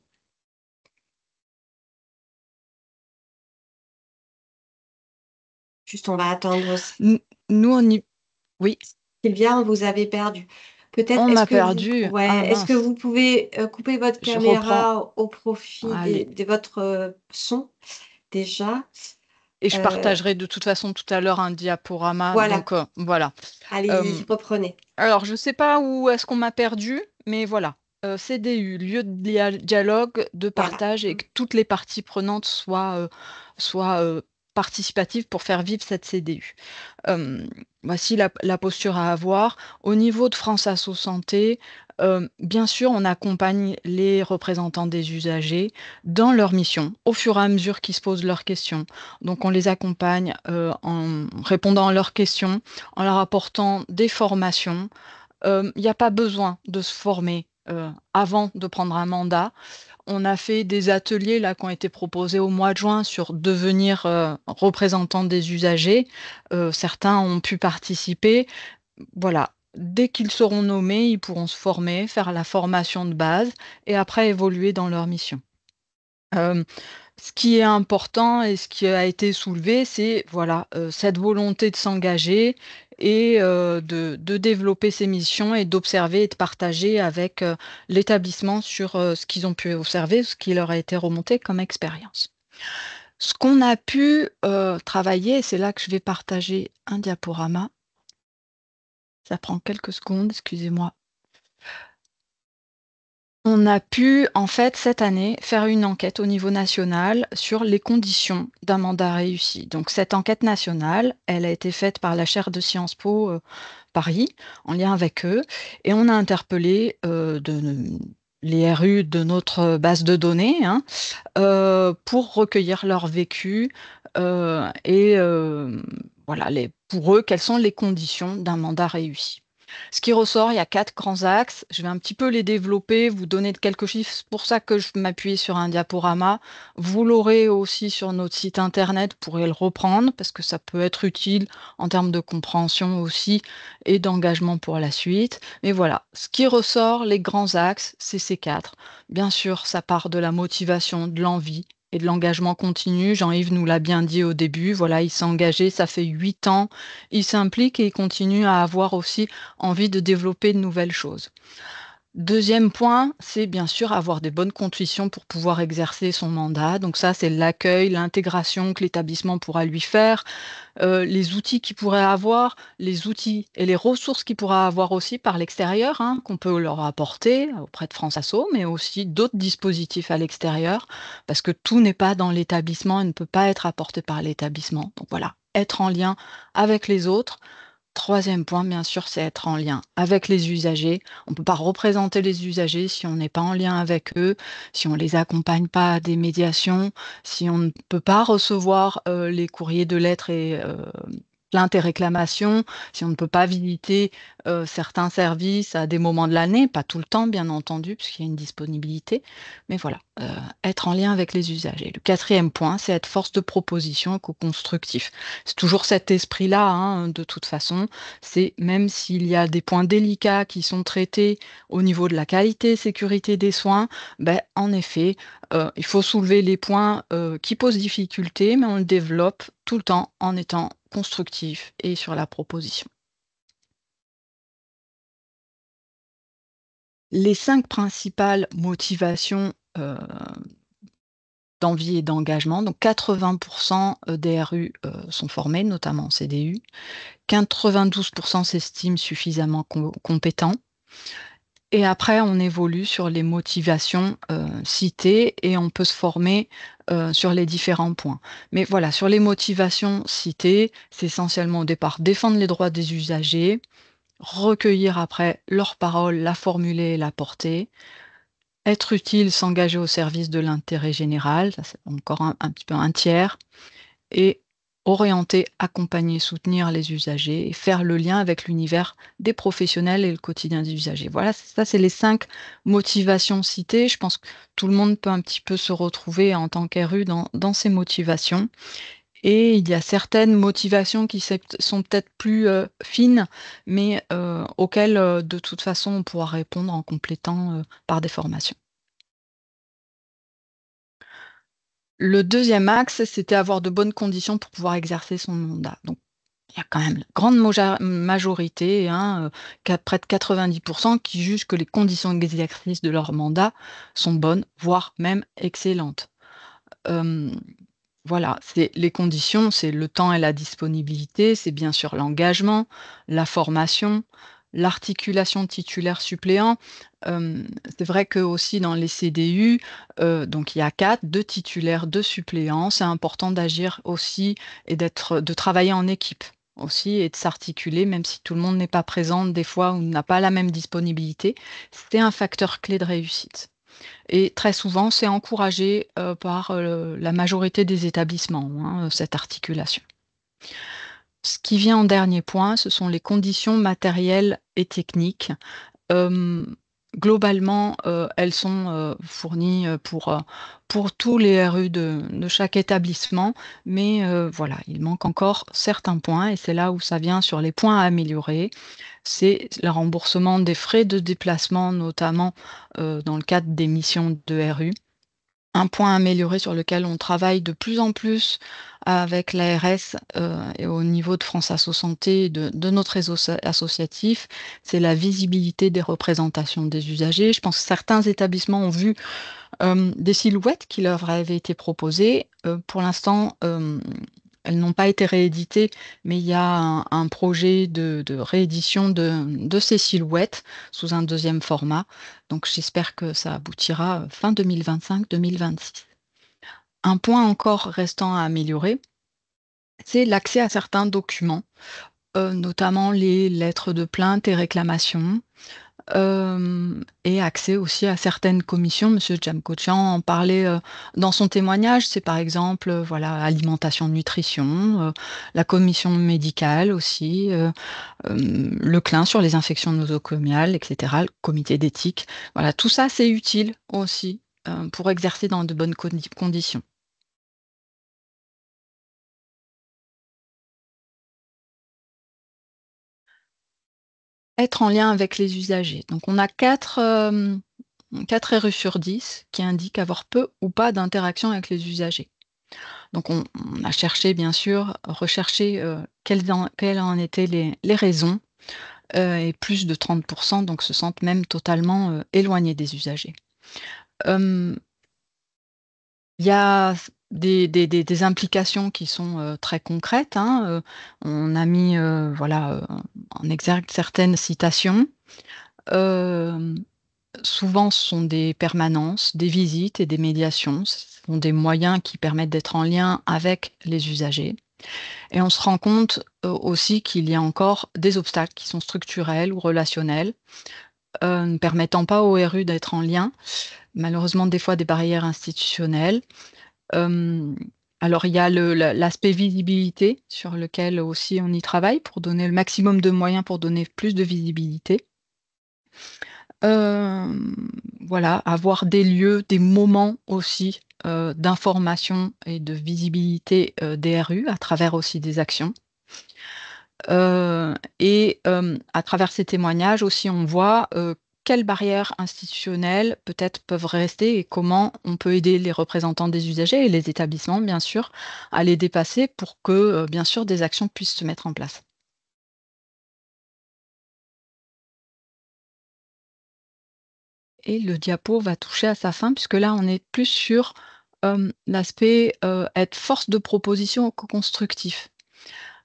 Juste, on va attendre. Nous, on y... Oui. Sylvia, on vous avait perdu. Peut-être, On est-ce m'a que perdu. ouais, Ah, est-ce que mince. vous pouvez couper votre Je reprends. caméra au profit Allez. de votre son déjà? Et je partagerai de toute façon tout à l'heure un diaporama. Voilà. Donc, voilà. Allez, reprenez. Alors, je ne sais pas où est-ce qu'on m'a perdu, mais voilà. CDU, lieu de dialogue, de partage, et que toutes les parties prenantes soient participatives pour faire vivre cette CDU. Voici la posture à avoir. Au niveau de France Asso Santé, bien sûr, on accompagne les représentants des usagers dans leur mission, au fur et à mesure qu'ils se posent leurs questions. Donc, on les accompagne en répondant à leurs questions, en leur apportant des formations. Il n'y a pas besoin de se former avant de prendre un mandat. On a fait des ateliers là, qui ont été proposés au mois de juin sur devenir représentant des usagers. Certains ont pu participer. Voilà. Dès qu'ils seront nommés, ils pourront se former, faire la formation de base et après évoluer dans leur mission. Ce qui est important et ce qui a été soulevé, c'est voilà, cette volonté de s'engager et de développer ces missions et d'observer et de partager avec l'établissement sur ce qu'ils ont pu observer, ce qui leur a été remonté comme expérience. Ce qu'on a pu travailler, c'est là que je vais partager un diaporama. Ça prend quelques secondes, excusez-moi. On a pu, en fait, cette année, faire une enquête au niveau national sur les conditions d'un mandat réussi. Donc, cette enquête nationale, elle a été faite par la chaire de Sciences Po Paris, en lien avec eux, et on a interpellé les RU de notre base de données pour recueillir leur vécu et voilà, pour eux, quelles sont les conditions d'un mandat réussi. Ce qui ressort, il y a 4 grands axes. Je vais un petit peu les développer, vous donner quelques chiffres. C'est pour ça que je m'appuie sur un diaporama. Vous l'aurez aussi sur notre site internet, vous pourrez le reprendre parce que ça peut être utile en termes de compréhension aussi et d'engagement pour la suite. Mais voilà, ce qui ressort, les grands axes, c'est ces 4. Bien sûr, ça part de la motivation, de l'envie et de l'engagement continu. Jean-Yves nous l'a bien dit au début. Voilà, il s'est engagé, ça fait 8 ans. Il s'implique et il continue à avoir aussi envie de développer de nouvelles choses. Deuxième point, c'est bien sûr avoir des bonnes conditions pour pouvoir exercer son mandat. Donc ça, c'est l'accueil, l'intégration que l'établissement pourra lui faire, les outils qu'il pourrait avoir, les outils et les ressources qu'il pourra avoir aussi par l'extérieur, hein, qu'on peut leur apporter auprès de France Asso, mais aussi d'autres dispositifs à l'extérieur, parce que tout n'est pas dans l'établissement et ne peut pas être apporté par l'établissement. Donc voilà, être en lien avec les autres. Troisième point, bien sûr, c'est être en lien avec les usagers. On ne peut pas représenter les usagers si on n'est pas en lien avec eux, si on ne les accompagne pas à des médiations, si on ne peut pas recevoir les courriers de lettres et plaintes et réclamations, si on ne peut pas visiter certains services à des moments de l'année, pas tout le temps, bien entendu, puisqu'il y a une disponibilité. Mais voilà, être en lien avec les usagers. Le quatrième point, c'est être force de proposition et co-constructif. C'est toujours cet esprit-là, hein, de toute façon. C'est même s'il y a des points délicats qui sont traités au niveau de la qualité, sécurité des soins, ben, en effet, il faut soulever les points qui posent difficulté, mais on le développe tout le temps en étant constructif et sur la proposition. Les 5 principales motivations d'envie et d'engagement, donc 80% des RU sont formés, notamment en CDU, 92% s'estiment suffisamment compétents. Et après, on évolue sur les motivations citées et on peut se former sur les différents points. Mais voilà, sur les motivations citées, c'est essentiellement au départ défendre les droits des usagers, recueillir après leurs paroles, la formuler et la porter, être utile, s'engager au service de l'intérêt général, ça c'est encore un petit peu un tiers, et orienter, accompagner, soutenir les usagers et faire le lien avec l'univers des professionnels et le quotidien des usagers. Voilà, ça c'est les 5 motivations citées. Je pense que tout le monde peut un petit peu se retrouver en tant qu'RU dans ces motivations. Et il y a certaines motivations qui sont peut-être plus fines, mais auxquelles de toute façon on pourra répondre en complétant par des formations. Le deuxième axe, c'était avoir de bonnes conditions pour pouvoir exercer son mandat. Donc, il y a quand même une grande majorité, hein, près de 90%, qui jugent que les conditions d'exercice de leur mandat sont bonnes, voire même excellentes. Voilà, c'est les conditions, c'est le temps et la disponibilité, c'est bien sûr l'engagement, la formation, l'articulation titulaire-suppléant. C'est vrai que aussi dans les CDU, donc il y a 4, 2 titulaires, 2 suppléants. C'est important d'agir aussi et de travailler en équipe aussi et de s'articuler, même si tout le monde n'est pas présent des fois ou n'a pas la même disponibilité. C'est un facteur clé de réussite. Et très souvent, c'est encouragé par la majorité des établissements, hein, cette articulation. Ce qui vient en dernier point, ce sont les conditions matérielles et techniques. Globalement, elles sont fournies pour tous les RU de chaque établissement, mais voilà, il manque encore certains points et c'est là où ça vient sur les points à améliorer. C'est le remboursement des frais de déplacement, notamment dans le cadre des missions de RU. Un point amélioré sur lequel on travaille de plus en plus avec l'ARS et au niveau de France Asso Santé, de notre réseau associatif, c'est la visibilité des représentations des usagers. Je pense que certains établissements ont vu des silhouettes qui leur avaient été proposées. Pour l'instant, elles n'ont pas été rééditées, mais il y a un projet de réédition de ces silhouettes sous un deuxième format. Donc j'espère que ça aboutira fin 2025-2026. Un point encore restant à améliorer, c'est l'accès à certains documents, notamment les lettres de plainte et réclamations. et accès aussi à certaines commissions. Monsieur Djamkotchian en parlait, dans son témoignage. C'est par exemple, voilà, alimentation, nutrition, la commission médicale aussi, le CLIN sur les infections nosocomiales et cetera, le comité d'éthique. Voilà, tout ça, c'est utile aussi, pour exercer dans de bonnes conditions. Être en lien avec les usagers. Donc on a 4 RU sur 10 qui indiquent avoir peu ou pas d'interaction avec les usagers. Donc on a cherché bien sûr, recherché, quelles en étaient les raisons, et plus de 30% donc se sentent même totalement, éloignés des usagers. Il y a des implications qui sont, très concrètes, hein, on a mis, voilà, en exergue certaines citations. Souvent, ce sont des permanences, des visites et des médiations. Ce sont des moyens qui permettent d'être en lien avec les usagers et on se rend compte, aussi qu'il y a encore des obstacles qui sont structurels ou relationnels, ne permettant pas aux RU d'être en lien. Malheureusement, des fois, des barrières institutionnelles. Hem, alors il y a l'aspect visibilité sur lequel aussi on y travaille pour donner le maximum de moyens pour donner plus de visibilité. Voilà, avoir des lieux, des moments aussi, d'information et de visibilité, des RU à travers aussi des actions. À travers ces témoignages aussi, on voit, quelles barrières institutionnelles peut-être peuvent rester et comment on peut aider les représentants des usagers et les établissements bien sûr, à les dépasser pour que, bien sûr des actions puissent se mettre en place. Et le diapo va toucher à sa fin puisque là, on est plus sur, l'aspect, être force de proposition co-constructif.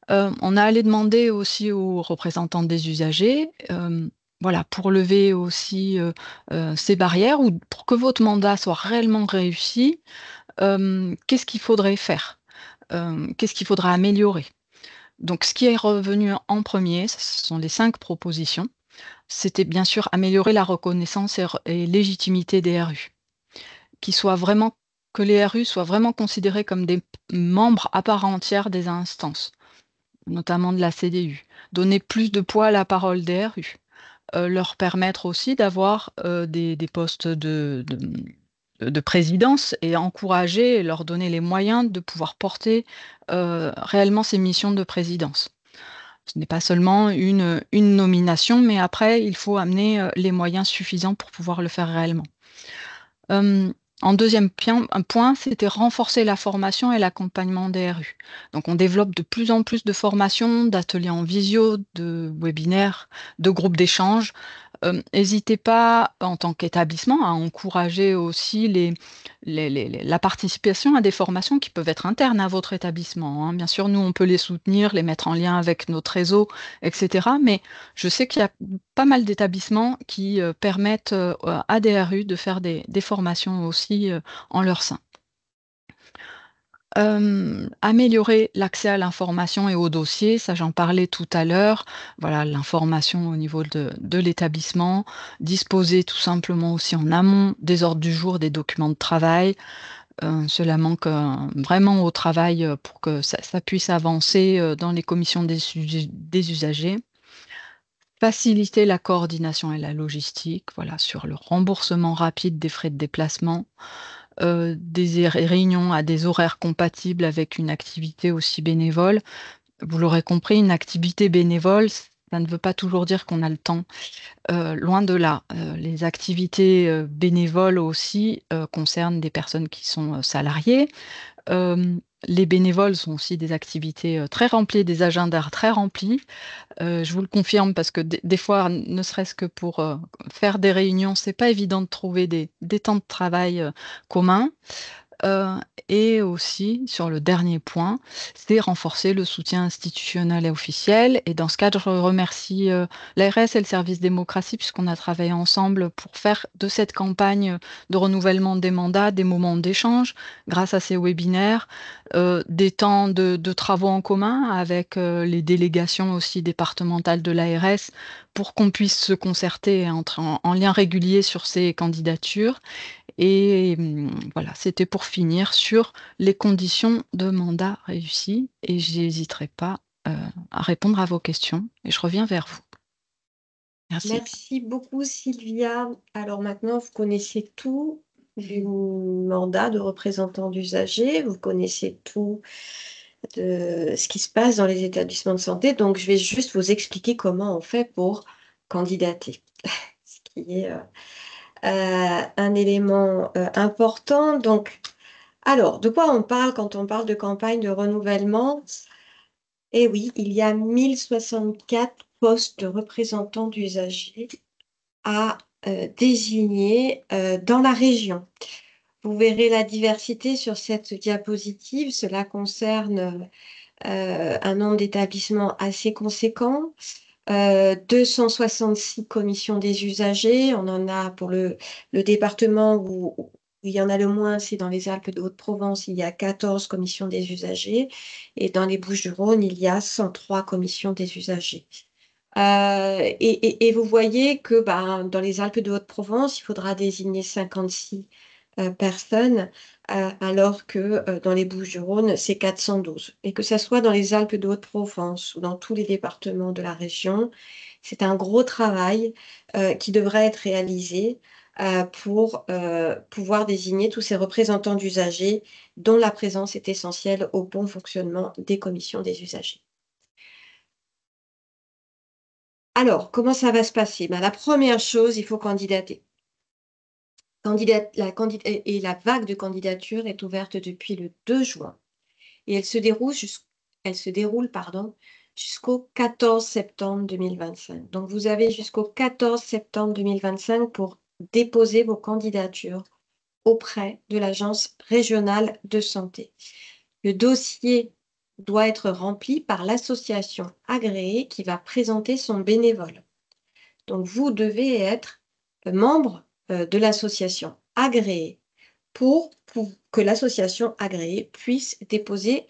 On a allé demander aussi aux représentants des usagers, voilà, pour lever aussi, ces barrières ou pour que votre mandat soit réellement réussi, qu'est-ce qu'il faudrait faire? Qu'est-ce qu'il faudra améliorer? Donc ce qui est revenu en premier, ce sont les 5 propositions. C'était bien sûr améliorer la reconnaissance et légitimité des RU. Qu'ils soient vraiment que les RU soient vraiment considérés comme des membres à part entière des instances, notamment de la CDU. Donner plus de poids à la parole des RU. Leur permettre aussi d'avoir, des postes de présidence et encourager et leur donner les moyens de pouvoir porter, réellement ces missions de présidence. Ce n'est pas seulement une nomination, mais après il faut amener, les moyens suffisants pour pouvoir le faire réellement. En deuxième point, c'était renforcer la formation et l'accompagnement des RU. Donc on développe de plus en plus de formations, d'ateliers en visio, de webinaires, de groupes d'échange. Hésitez pas, en tant qu'établissement, à encourager aussi la participation à des formations qui peuvent être internes à votre établissement, hein. Bien sûr, nous, on peut les soutenir, les mettre en lien avec notre réseau et cetera, mais je sais qu'il y a pas mal d'établissements qui, permettent, à des RU de faire des formations aussi, en leur sein. Améliorer l'accès à l'information et au dossier, ça j'en parlais tout à l'heure. Voilà, l'information au niveau de l'établissement, disposer tout simplement aussi en amont des ordres du jour, des documents de travail. Cela manque, vraiment au travail, pour que ça puisse avancer, dans les commissions des usagers. Faciliter la coordination et la logistique, voilà, sur le remboursement rapide des frais de déplacement. Des réunions à des horaires compatibles avec une activité aussi bénévole. Vous l'aurez compris, une activité bénévole, ça ne veut pas toujours dire qu'on a le temps, loin de là. Les activités, bénévoles aussi, concernent des personnes qui sont, salariées. Les bénévoles sont aussi des activités, très remplies, des agendas très remplis. Je vous le confirme parce que des fois, ne serait-ce que pour, faire des réunions, c'est pas évident de trouver des temps de travail, communs. Heu et aussi, sur le dernier point, c'est renforcer le soutien institutionnel et officiel et dans ce cadre, je remercie, l'ARS et le service démocratie puisqu'on a travaillé ensemble pour faire de cette campagne, de renouvellement des mandats, des moments d'échange grâce à ces webinaires. des temps de travaux en commun avec les délégations aussi départementales de l'ARS pour qu'on puisse se concerter et entrer en lien régulier sur ces candidatures. Et voilà, c'était pour finir sur les conditions de mandat réussi et j'hésiterai pas à répondre à vos questions et je reviens vers vous. Merci. Merci beaucoup, Sylvia. Alors maintenant, vous connaissez tout du mandat de représentant d'usagers, vous connaissez tout de ce qui se passe dans les établissements de santé. Donc, je vais juste vous expliquer comment on fait pour candidater, ce qui est un élément important. Donc, alors, de quoi on parle quand on parle de campagne de renouvellement? Eh oui, il y a 1064 postes de représentants d'usagers à désigner dans la région. Vous verrez la diversité sur cette diapositive. Cela concerne un nombre d'établissements assez conséquent. 266 commissions des usagers. On en a pour le département où il y en a le moins, c'est dans les Alpes de Haute-Provence, il y a 14 commissions des usagers. Et dans les Bouches-du-Rhône, il y a 103 commissions des usagers. Et vous voyez que dans les Alpes de Haute-Provence, il faudra désigner 56 personnes, alors que dans les Bouches-du-Rhône, c'est 412. Et que ce soit dans les Alpes de Haute-Provence ou dans tous les départements de la région, c'est un gros travail qui devrait être réalisé pour pouvoir désigner tous ces représentants d'usagers dont la présence est essentielle au bon fonctionnement des commissions des usagers. Alors, comment ça va se passer? La première chose, il faut candidater. La vague de candidature est ouverte depuis le 2 juin et elle se déroule jusqu'au 14 septembre 2025. Donc, vous avez jusqu'au 14 septembre 2025 pour déposer vos candidatures auprès de l'Agence régionale de santé. Le dossier doit être rempli par l'association agréée qui va présenter son bénévole. Donc, vous devez être membre de l'association agréée pour que l'association agréée puisse déposer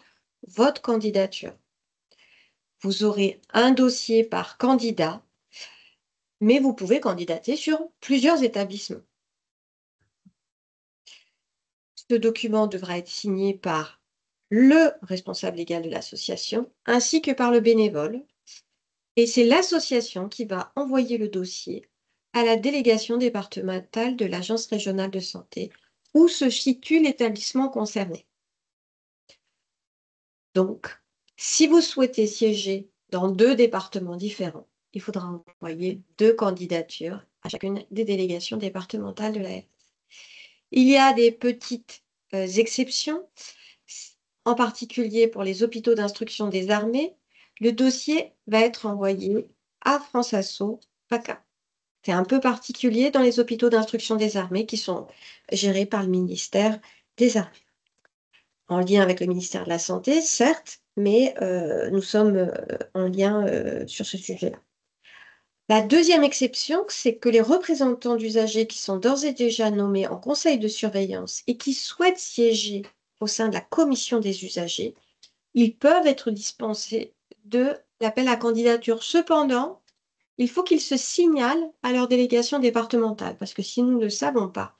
votre candidature. Vous aurez un dossier par candidat, mais vous pouvez candidater sur plusieurs établissements. Ce document devra être signé par le responsable légal de l'association ainsi que par le bénévole. Et c'est l'association qui va envoyer le dossier à la délégation départementale de l'Agence régionale de santé où se situe l'établissement concerné. Donc, si vous souhaitez siéger dans 2 départements différents, il faudra envoyer 2 candidatures à chacune des délégations départementales de l'ARS. Il y a des petites exceptions, en particulier pour les hôpitaux d'instruction des armées. Le dossier va être envoyé à France Asso PACA. C'est un peu particulier dans les hôpitaux d'instruction des armées qui sont gérés par le ministère des Armées. En lien avec le ministère de la Santé, certes, mais nous sommes en lien sur ce sujet-là. La deuxième exception, c'est que les représentants d'usagers qui sont d'ores et déjà nommés en conseil de surveillance et qui souhaitent siéger au sein de la commission des usagers, ils peuvent être dispensés de l'appel à candidature. Cependant, il faut qu'ils se signalent à leur délégation départementale, parce que si nous ne le savons pas,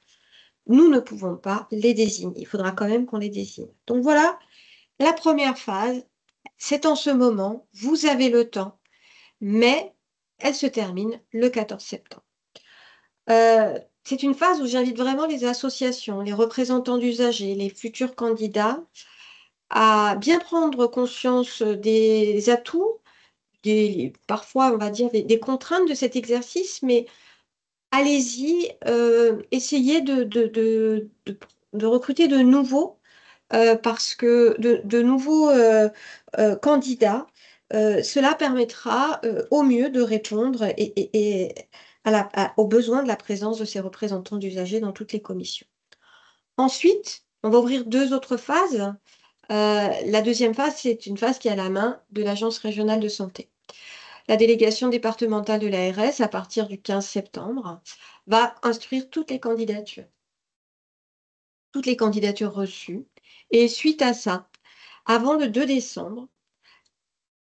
nous ne pouvons pas les désigner. Il faudra quand même qu'on les désigne. Donc voilà, la première phase, c'est en ce moment, vous avez le temps, mais elle se termine le 14 septembre. C'est une phase où j'invite vraiment les associations, les représentants d'usagers, les futurs candidats à bien prendre conscience des atouts, parfois, on va dire, des contraintes de cet exercice, mais allez-y, essayez de recruter de nouveaux, parce que de nouveaux candidats, cela permettra au mieux de répondre aux besoins de la présence de ces représentants d'usagers dans toutes les commissions. Ensuite, on va ouvrir 2 autres phases. La deuxième phase, c'est une phase qui est à la main de l'Agence régionale de santé. La délégation départementale de l'ARS, à partir du 15 septembre, va instruire toutes les candidatures reçues. Et suite à ça, avant le 2 décembre,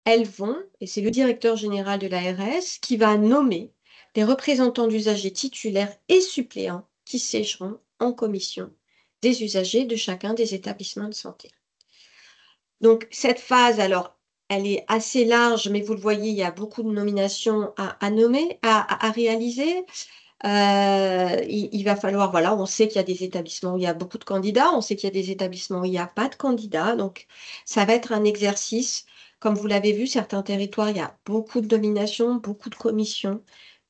elles vont, et c'est le directeur général de l'ARS qui va nommer des représentants d'usagers titulaires et suppléants qui siégeront en commission des usagers de chacun des établissements de santé. Donc, cette phase, alors, elle est assez large, mais vous le voyez, il y a beaucoup de nominations à nommer, à réaliser. Il va falloir, voilà, on sait qu'il y a des établissements où il y a beaucoup de candidats, on sait qu'il y a des établissements où il n'y a pas de candidats, donc ça va être un exercice. Comme vous l'avez vu, certains territoires, il y a beaucoup de nominations, beaucoup de commissions.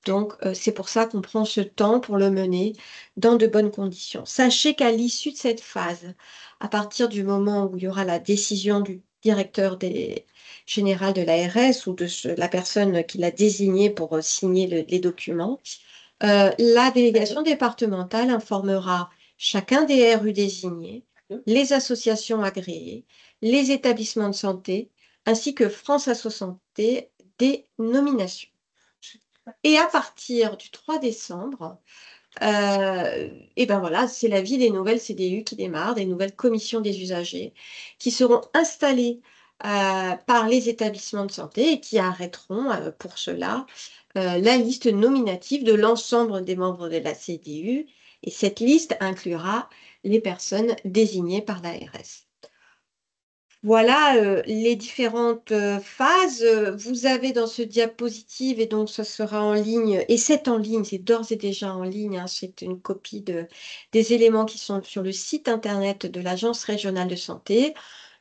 Donc, c'est pour ça qu'on prend ce temps pour le mener dans de bonnes conditions. Sachez qu'à l'issue de cette phase, à partir du moment où il y aura la décision du directeur général de l'ARS ou de la personne qui l'a désigné pour signer les documents, la délégation départementale informera chacun des RU désignés, les associations agréées, les établissements de santé, ainsi que France Asso Santé des nominations. Et à partir du 3 décembre, et ben voilà, c'est la vie des nouvelles CDU qui démarre, des nouvelles commissions des usagers qui seront installées par les établissements de santé et qui arrêteront pour cela la liste nominative de l'ensemble des membres de la CDU. Et cette liste inclura les personnes désignées par l'ARS. Voilà les différentes phases. Vous avez dans ce diapositive, et donc ce sera en ligne, et c'est en ligne, c'est d'ores et déjà en ligne, hein, c'est une copie des éléments qui sont sur le site internet de l'Agence régionale de santé,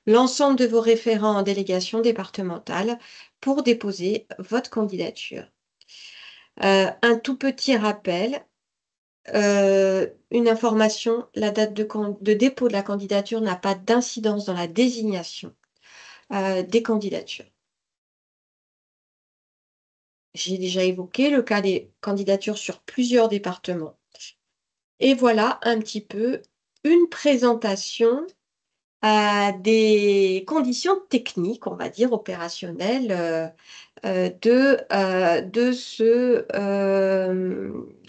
l'ensemble de vos référents en délégation départementale pour déposer votre candidature. Un tout petit rappel. Une information, la date de dépôt de la candidature n'a pas d'incidence dans la désignation des candidatures. J'ai déjà évoqué le cas des candidatures sur plusieurs départements. Et voilà un petit peu une présentation des conditions techniques, on va dire opérationnelles, de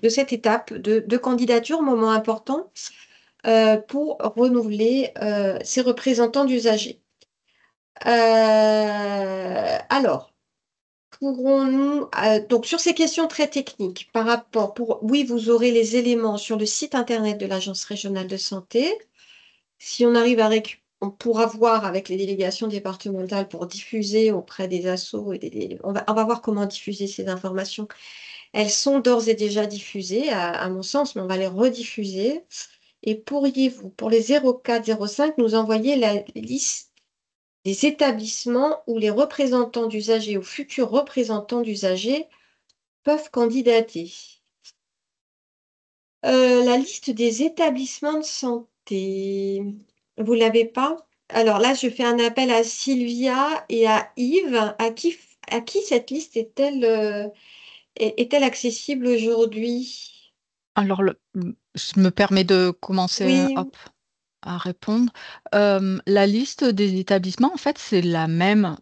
cette étape de candidature, moment important pour renouveler ces représentants d'usagers. Alors, pourrons-nous, donc sur ces questions très techniques, par rapport, oui, vous aurez les éléments sur le site internet de l'Agence régionale de santé. Si on arrive à on pourra voir avec les délégations départementales pour diffuser auprès des assos et on va voir comment diffuser ces informations. Elles sont d'ores et déjà diffusées, à mon sens, mais on va les rediffuser. Et pourriez-vous, pour les 04-05, nous envoyer la liste des établissements où les représentants d'usagers ou futurs représentants d'usagers peuvent candidater? La liste des établissements de santé, vous ne l'avez pas? Alors là, je fais un appel à Sylvia et à Yves. À qui cette liste est-elle accessible aujourd'hui? Alors, je me permets de commencer, Oui, hop, à répondre. La liste des établissements, en fait, c'est la même,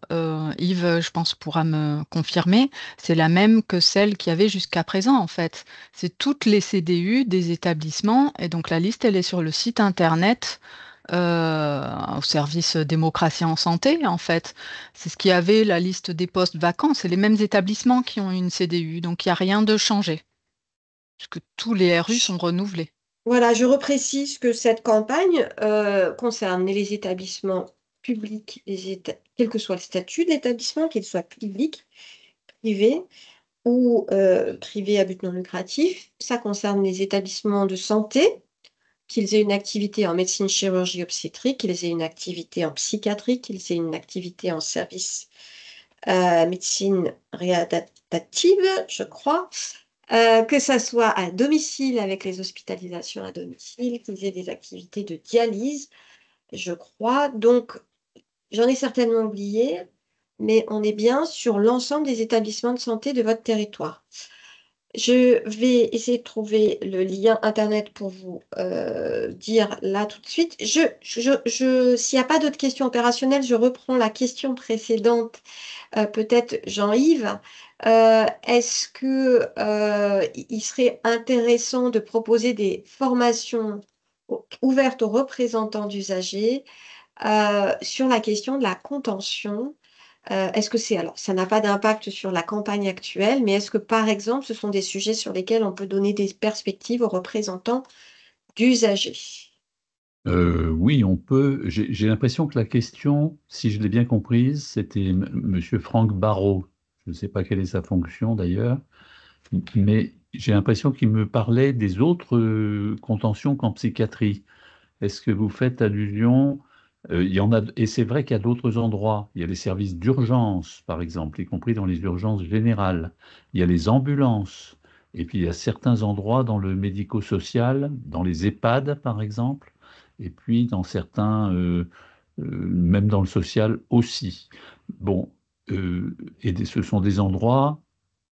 Yves, je pense, pourra me confirmer, c'est la même que celle qu'il y avait jusqu'à présent, en fait. C'est toutes les CDU des établissements et donc la liste, elle est sur le site internet, au service démocratie en santé, en fait. C'est ce qu'il y avait, la liste des postes vacants, c'est les mêmes établissements qui ont une CDU, donc il n'y a rien de changé, puisque tous les RU sont renouvelés. voilà, je reprécise que cette campagne concerne les établissements publics, quel que soit le statut de l'établissement, qu'il soit public, privé ou privé à but non lucratif. Ça concerne les établissements de santé, qu'ils aient une activité en médecine, chirurgie, obstétrique, qu'ils aient une activité en psychiatrie, qu'ils aient une activité en service médecine réadaptative, je crois, que ça soit à domicile avec les hospitalisations à domicile, qu'ils aient des activités de dialyse, je crois. Donc, j'en ai certainement oublié, mais on est bien sur l'ensemble des établissements de santé de votre territoire. Je vais essayer de trouver le lien internet pour vous dire là tout de suite. S'il n'y a pas d'autres questions opérationnelles, je reprends la question précédente. Peut-être Jean-Yves, est-ce que il serait intéressant de proposer des formations ouvertes aux représentants d'usagers sur la question de la contention. Est-ce que alors ça n'a pas d'impact sur la campagne actuelle, mais est-ce que, par exemple, ce sont des sujets sur lesquels on peut donner des perspectives aux représentants d'usagers? Oui, on peut. J'ai l'impression que la question, si je l'ai bien comprise, c'était Monsieur Franck Barrault. Je ne sais pas quelle est sa fonction d'ailleurs, mais j'ai l'impression qu'il me parlait des autres contentions qu'en psychiatrie. Est-ce que vous faites allusion? Il y en a, et c'est vrai qu'il y a d'autres endroits. Il y a les services d'urgence, par exemple, y compris dans les urgences générales. Il y a les ambulances. Et puis il y a certains endroits dans le médico-social, dans les EHPAD, par exemple, et puis dans certains, même dans le social aussi. Bon, ce sont des endroits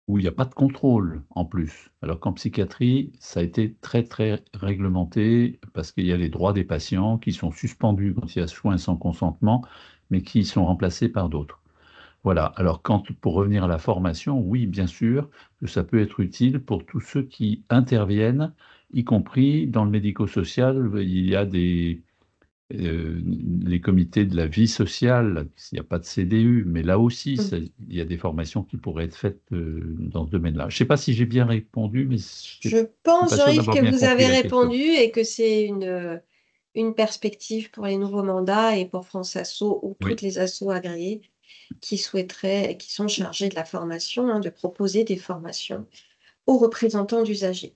où il n'y a pas de contrôle en plus. Alors qu'en psychiatrie, ça a été très très réglementé parce qu'il y a les droits des patients qui sont suspendus quand il y a soins sans consentement, mais qui sont remplacés par d'autres. Voilà. Alors pour revenir à la formation, oui, bien sûr que ça peut être utile pour tous ceux qui interviennent, y compris dans le médico-social. Il y a les comités de la vie sociale, il n'y a pas de CDU, mais là aussi, il y a des formations qui pourraient être faites dans ce domaine-là. Je ne sais pas si j'ai bien répondu, mais je Je suis pense, pas sûr Jean-Yves, d'avoir que bien vous compris avez la question. répondu et que c'est une perspective pour les nouveaux mandats et pour France Asso ou toutes Oui. les assos agréées qui souhaiteraient, qui sont chargés de la formation, de proposer des formations aux représentants d'usagers.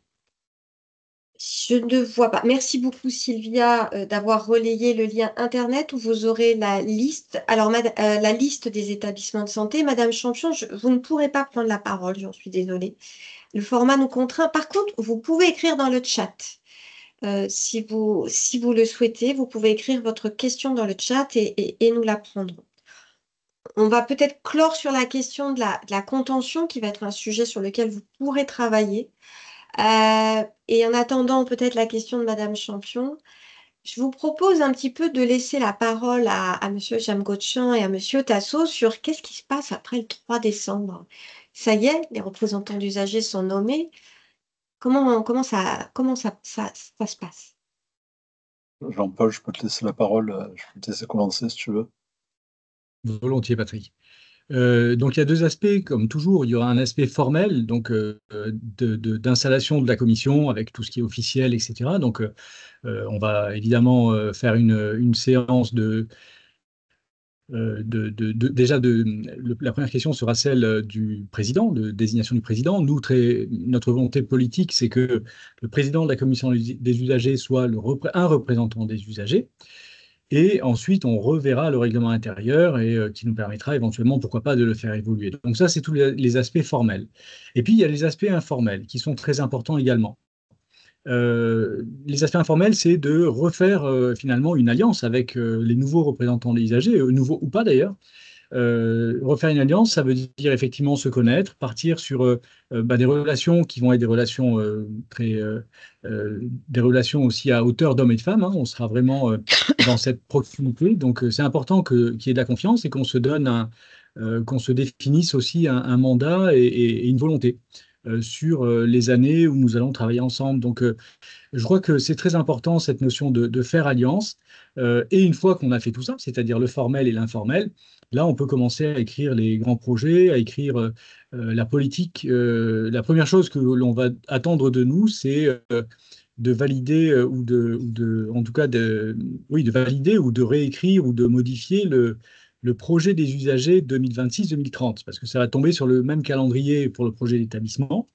Je ne vois pas. Merci beaucoup, Sylvia, d'avoir relayé le lien Internet où vous aurez la liste. Alors, la liste des établissements de santé. Madame Champion, vous ne pourrez pas prendre la parole, j'en suis désolée. Le format nous contraint. Par contre, vous pouvez écrire dans le chat. Si vous le souhaitez, vous pouvez écrire votre question dans le chat et nous la prendrons. On va peut-être clore sur la question de la contention, qui va être un sujet sur lequel vous pourrez travailler. Et en attendant peut-être la question de Madame Champion, je vous propose un petit peu de laisser la parole à Monsieur Chamgotchan et à Monsieur Tasso sur qu'est-ce qui se passe après le 3 décembre. Ça y est, les représentants d'usagers sont nommés. Comment ça se passe? Jean-Paul, je peux te laisser la parole, je peux te laisser commencer si tu veux. Volontiers, Patrick. Donc il y a deux aspects, comme toujours. Il y aura un aspect formel, donc d'installation de la commission avec tout ce qui est officiel, etc. Donc on va évidemment faire une séance la première question sera celle du président, de désignation du président. Notre volonté politique, c'est que le président de la commission des usagers soit un représentant des usagers. Et ensuite, on reverra le règlement intérieur et qui nous permettra éventuellement, pourquoi pas, de le faire évoluer. Donc ça, c'est tous les aspects formels. Et puis, il y a les aspects informels qui sont très importants également. Les aspects informels, c'est de refaire finalement une alliance avec les nouveaux représentants des usagers, nouveaux ou pas d'ailleurs. Refaire une alliance, ça veut dire effectivement se connaître, partir sur des relations qui vont être des relations des relations aussi à hauteur d'hommes et de femmes. Hein. On sera vraiment dans cette proximité. Donc c'est important qu'il y ait de la confiance et qu'on se donne qu'on se définisse aussi un mandat et une volonté sur les années où nous allons travailler ensemble. Donc je crois que c'est très important cette notion de faire alliance. Et une fois qu'on a fait tout ça, c'est-à-dire le formel et l'informel, là, on peut commencer à écrire les grands projets, à écrire la politique. La première chose que l'on va attendre de nous, c'est de valider en tout cas, oui, de valider ou de réécrire ou de modifier le projet des usagers 2026-2030, parce que ça va tomber sur le même calendrier pour le projet d'établissement.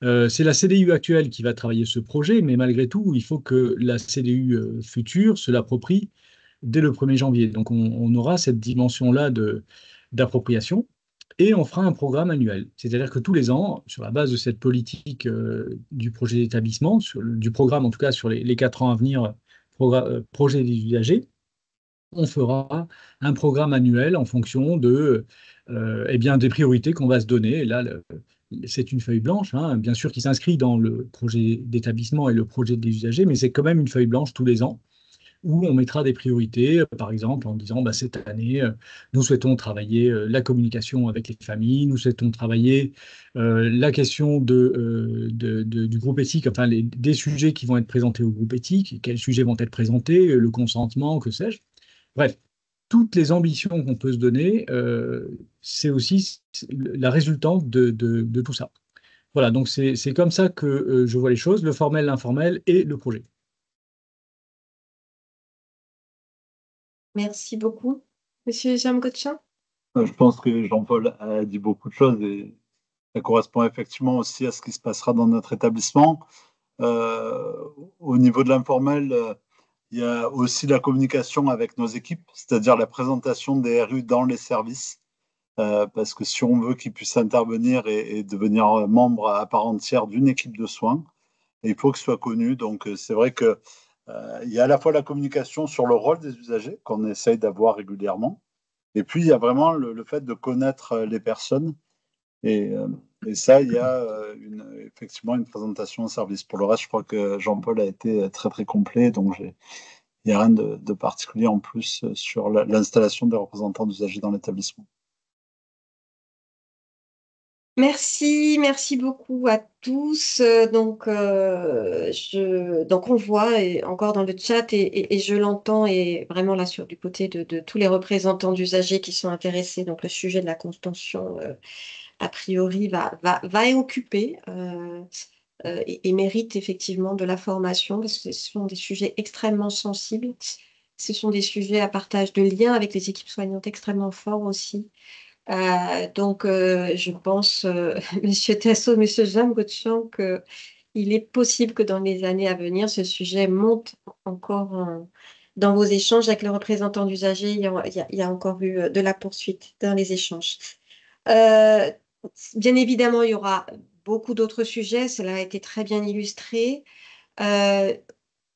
C'est la CDU actuelle qui va travailler ce projet, mais malgré tout, il faut que la CDU future se l'approprie dès le 1er janvier. Donc, on aura cette dimension-là d'appropriation et on fera un programme annuel. C'est-à-dire que tous les ans, sur la base de cette politique du projet d'établissement, du programme en tout cas sur les 4 ans à venir, projet des usagers, on fera un programme annuel en fonction des priorités qu'on va se donner. Et là, c'est une feuille blanche, hein, bien sûr, qui s'inscrit dans le projet d'établissement et le projet des usagers, mais c'est quand même une feuille blanche tous les ans où on mettra des priorités, par exemple en disant cette année, nous souhaitons travailler la communication avec les familles, nous souhaitons travailler la question du groupe éthique, enfin des sujets qui vont être présentés au groupe éthique, quels sujets vont être présentés, le consentement, que sais-je. Bref, toutes les ambitions qu'on peut se donner, c'est aussi la résultante de tout ça. Voilà, donc c'est comme ça que je vois les choses, le formel, l'informel et le projet. Merci beaucoup. Monsieur Jean Gaudchin? Je pense que Jean-Paul a dit beaucoup de choses et ça correspond effectivement aussi à ce qui se passera dans notre établissement. Euh, Au niveau de l'informel, il y a aussi la communication avec nos équipes, c'est-à-dire la présentation des RU dans les services. Parce que si on veut qu'ils puissent intervenir et devenir membre à part entière d'une équipe de soins, il faut que ce soit connu. Donc, c'est vrai que il y a à la fois la communication sur le rôle des usagers qu'on essaye d'avoir régulièrement, et puis il y a vraiment le fait de connaître les personnes. Et, euh, et ça, il y a effectivement une présentation au service. Pour le reste, je crois que Jean-Paul a été très très complet, donc il n'y a rien de particulier en plus sur l'installation des représentants d'usagers dans l'établissement. Merci, merci beaucoup à tous. Donc on voit encore dans le chat et je l'entends et vraiment là du côté de tous les représentants d'usagers qui sont intéressés. Donc le sujet de la contention, a priori, va occuper et mérite effectivement de la formation parce que ce sont des sujets extrêmement sensibles. Ce sont des sujets à partage de liens avec les équipes soignantes extrêmement forts aussi. Je pense, Monsieur Tasso, Monsieur Jean Gaudchamp, qu'il est possible que dans les années à venir, ce sujet monte encore dans vos échanges avec les représentants d'usagers. Il y a encore eu de la poursuite dans les échanges. Euh, Bien évidemment, il y aura beaucoup d'autres sujets. Cela a été très bien illustré. Euh,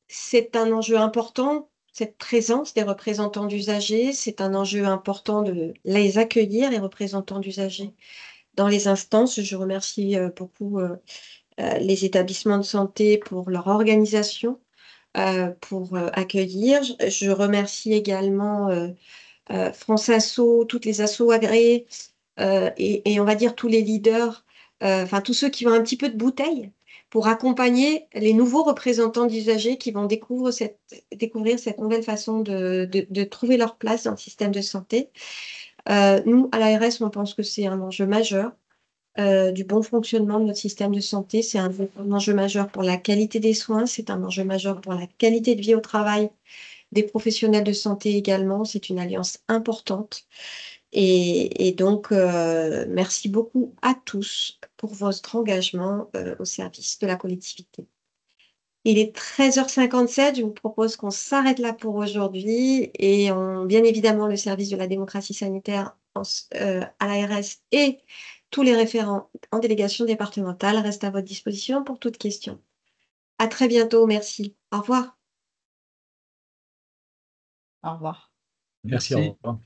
c'est un enjeu important, cette présence des représentants d'usagers. C'est un enjeu important de les accueillir, les représentants d'usagers, dans les instances. Je remercie beaucoup les établissements de santé pour leur organisation, pour accueillir. Je remercie également France Asso, toutes les assos agréées et on va dire tous les leaders, enfin tous ceux qui ont un petit peu de bouteille pour accompagner les nouveaux représentants d'usagers qui vont découvrir cette nouvelle façon de trouver leur place dans le système de santé. Nous, à l'ARS, on pense que c'est un enjeu majeur du bon fonctionnement de notre système de santé. C'est un enjeu majeur pour la qualité des soins, c'est un enjeu majeur pour la qualité de vie au travail des professionnels de santé également. C'est une alliance importante. Merci beaucoup à tous pour votre engagement au service de la collectivité. Il est 13h57, je vous propose qu'on s'arrête là pour aujourd'hui bien évidemment, le service de la démocratie sanitaire à l'ARS et tous les référents en délégation départementale restent à votre disposition pour toute question. À très bientôt, merci. Au revoir. Au revoir. Merci, au revoir.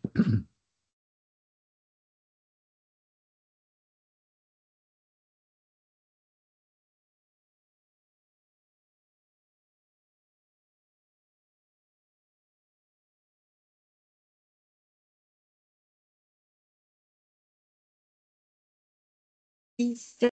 Merci.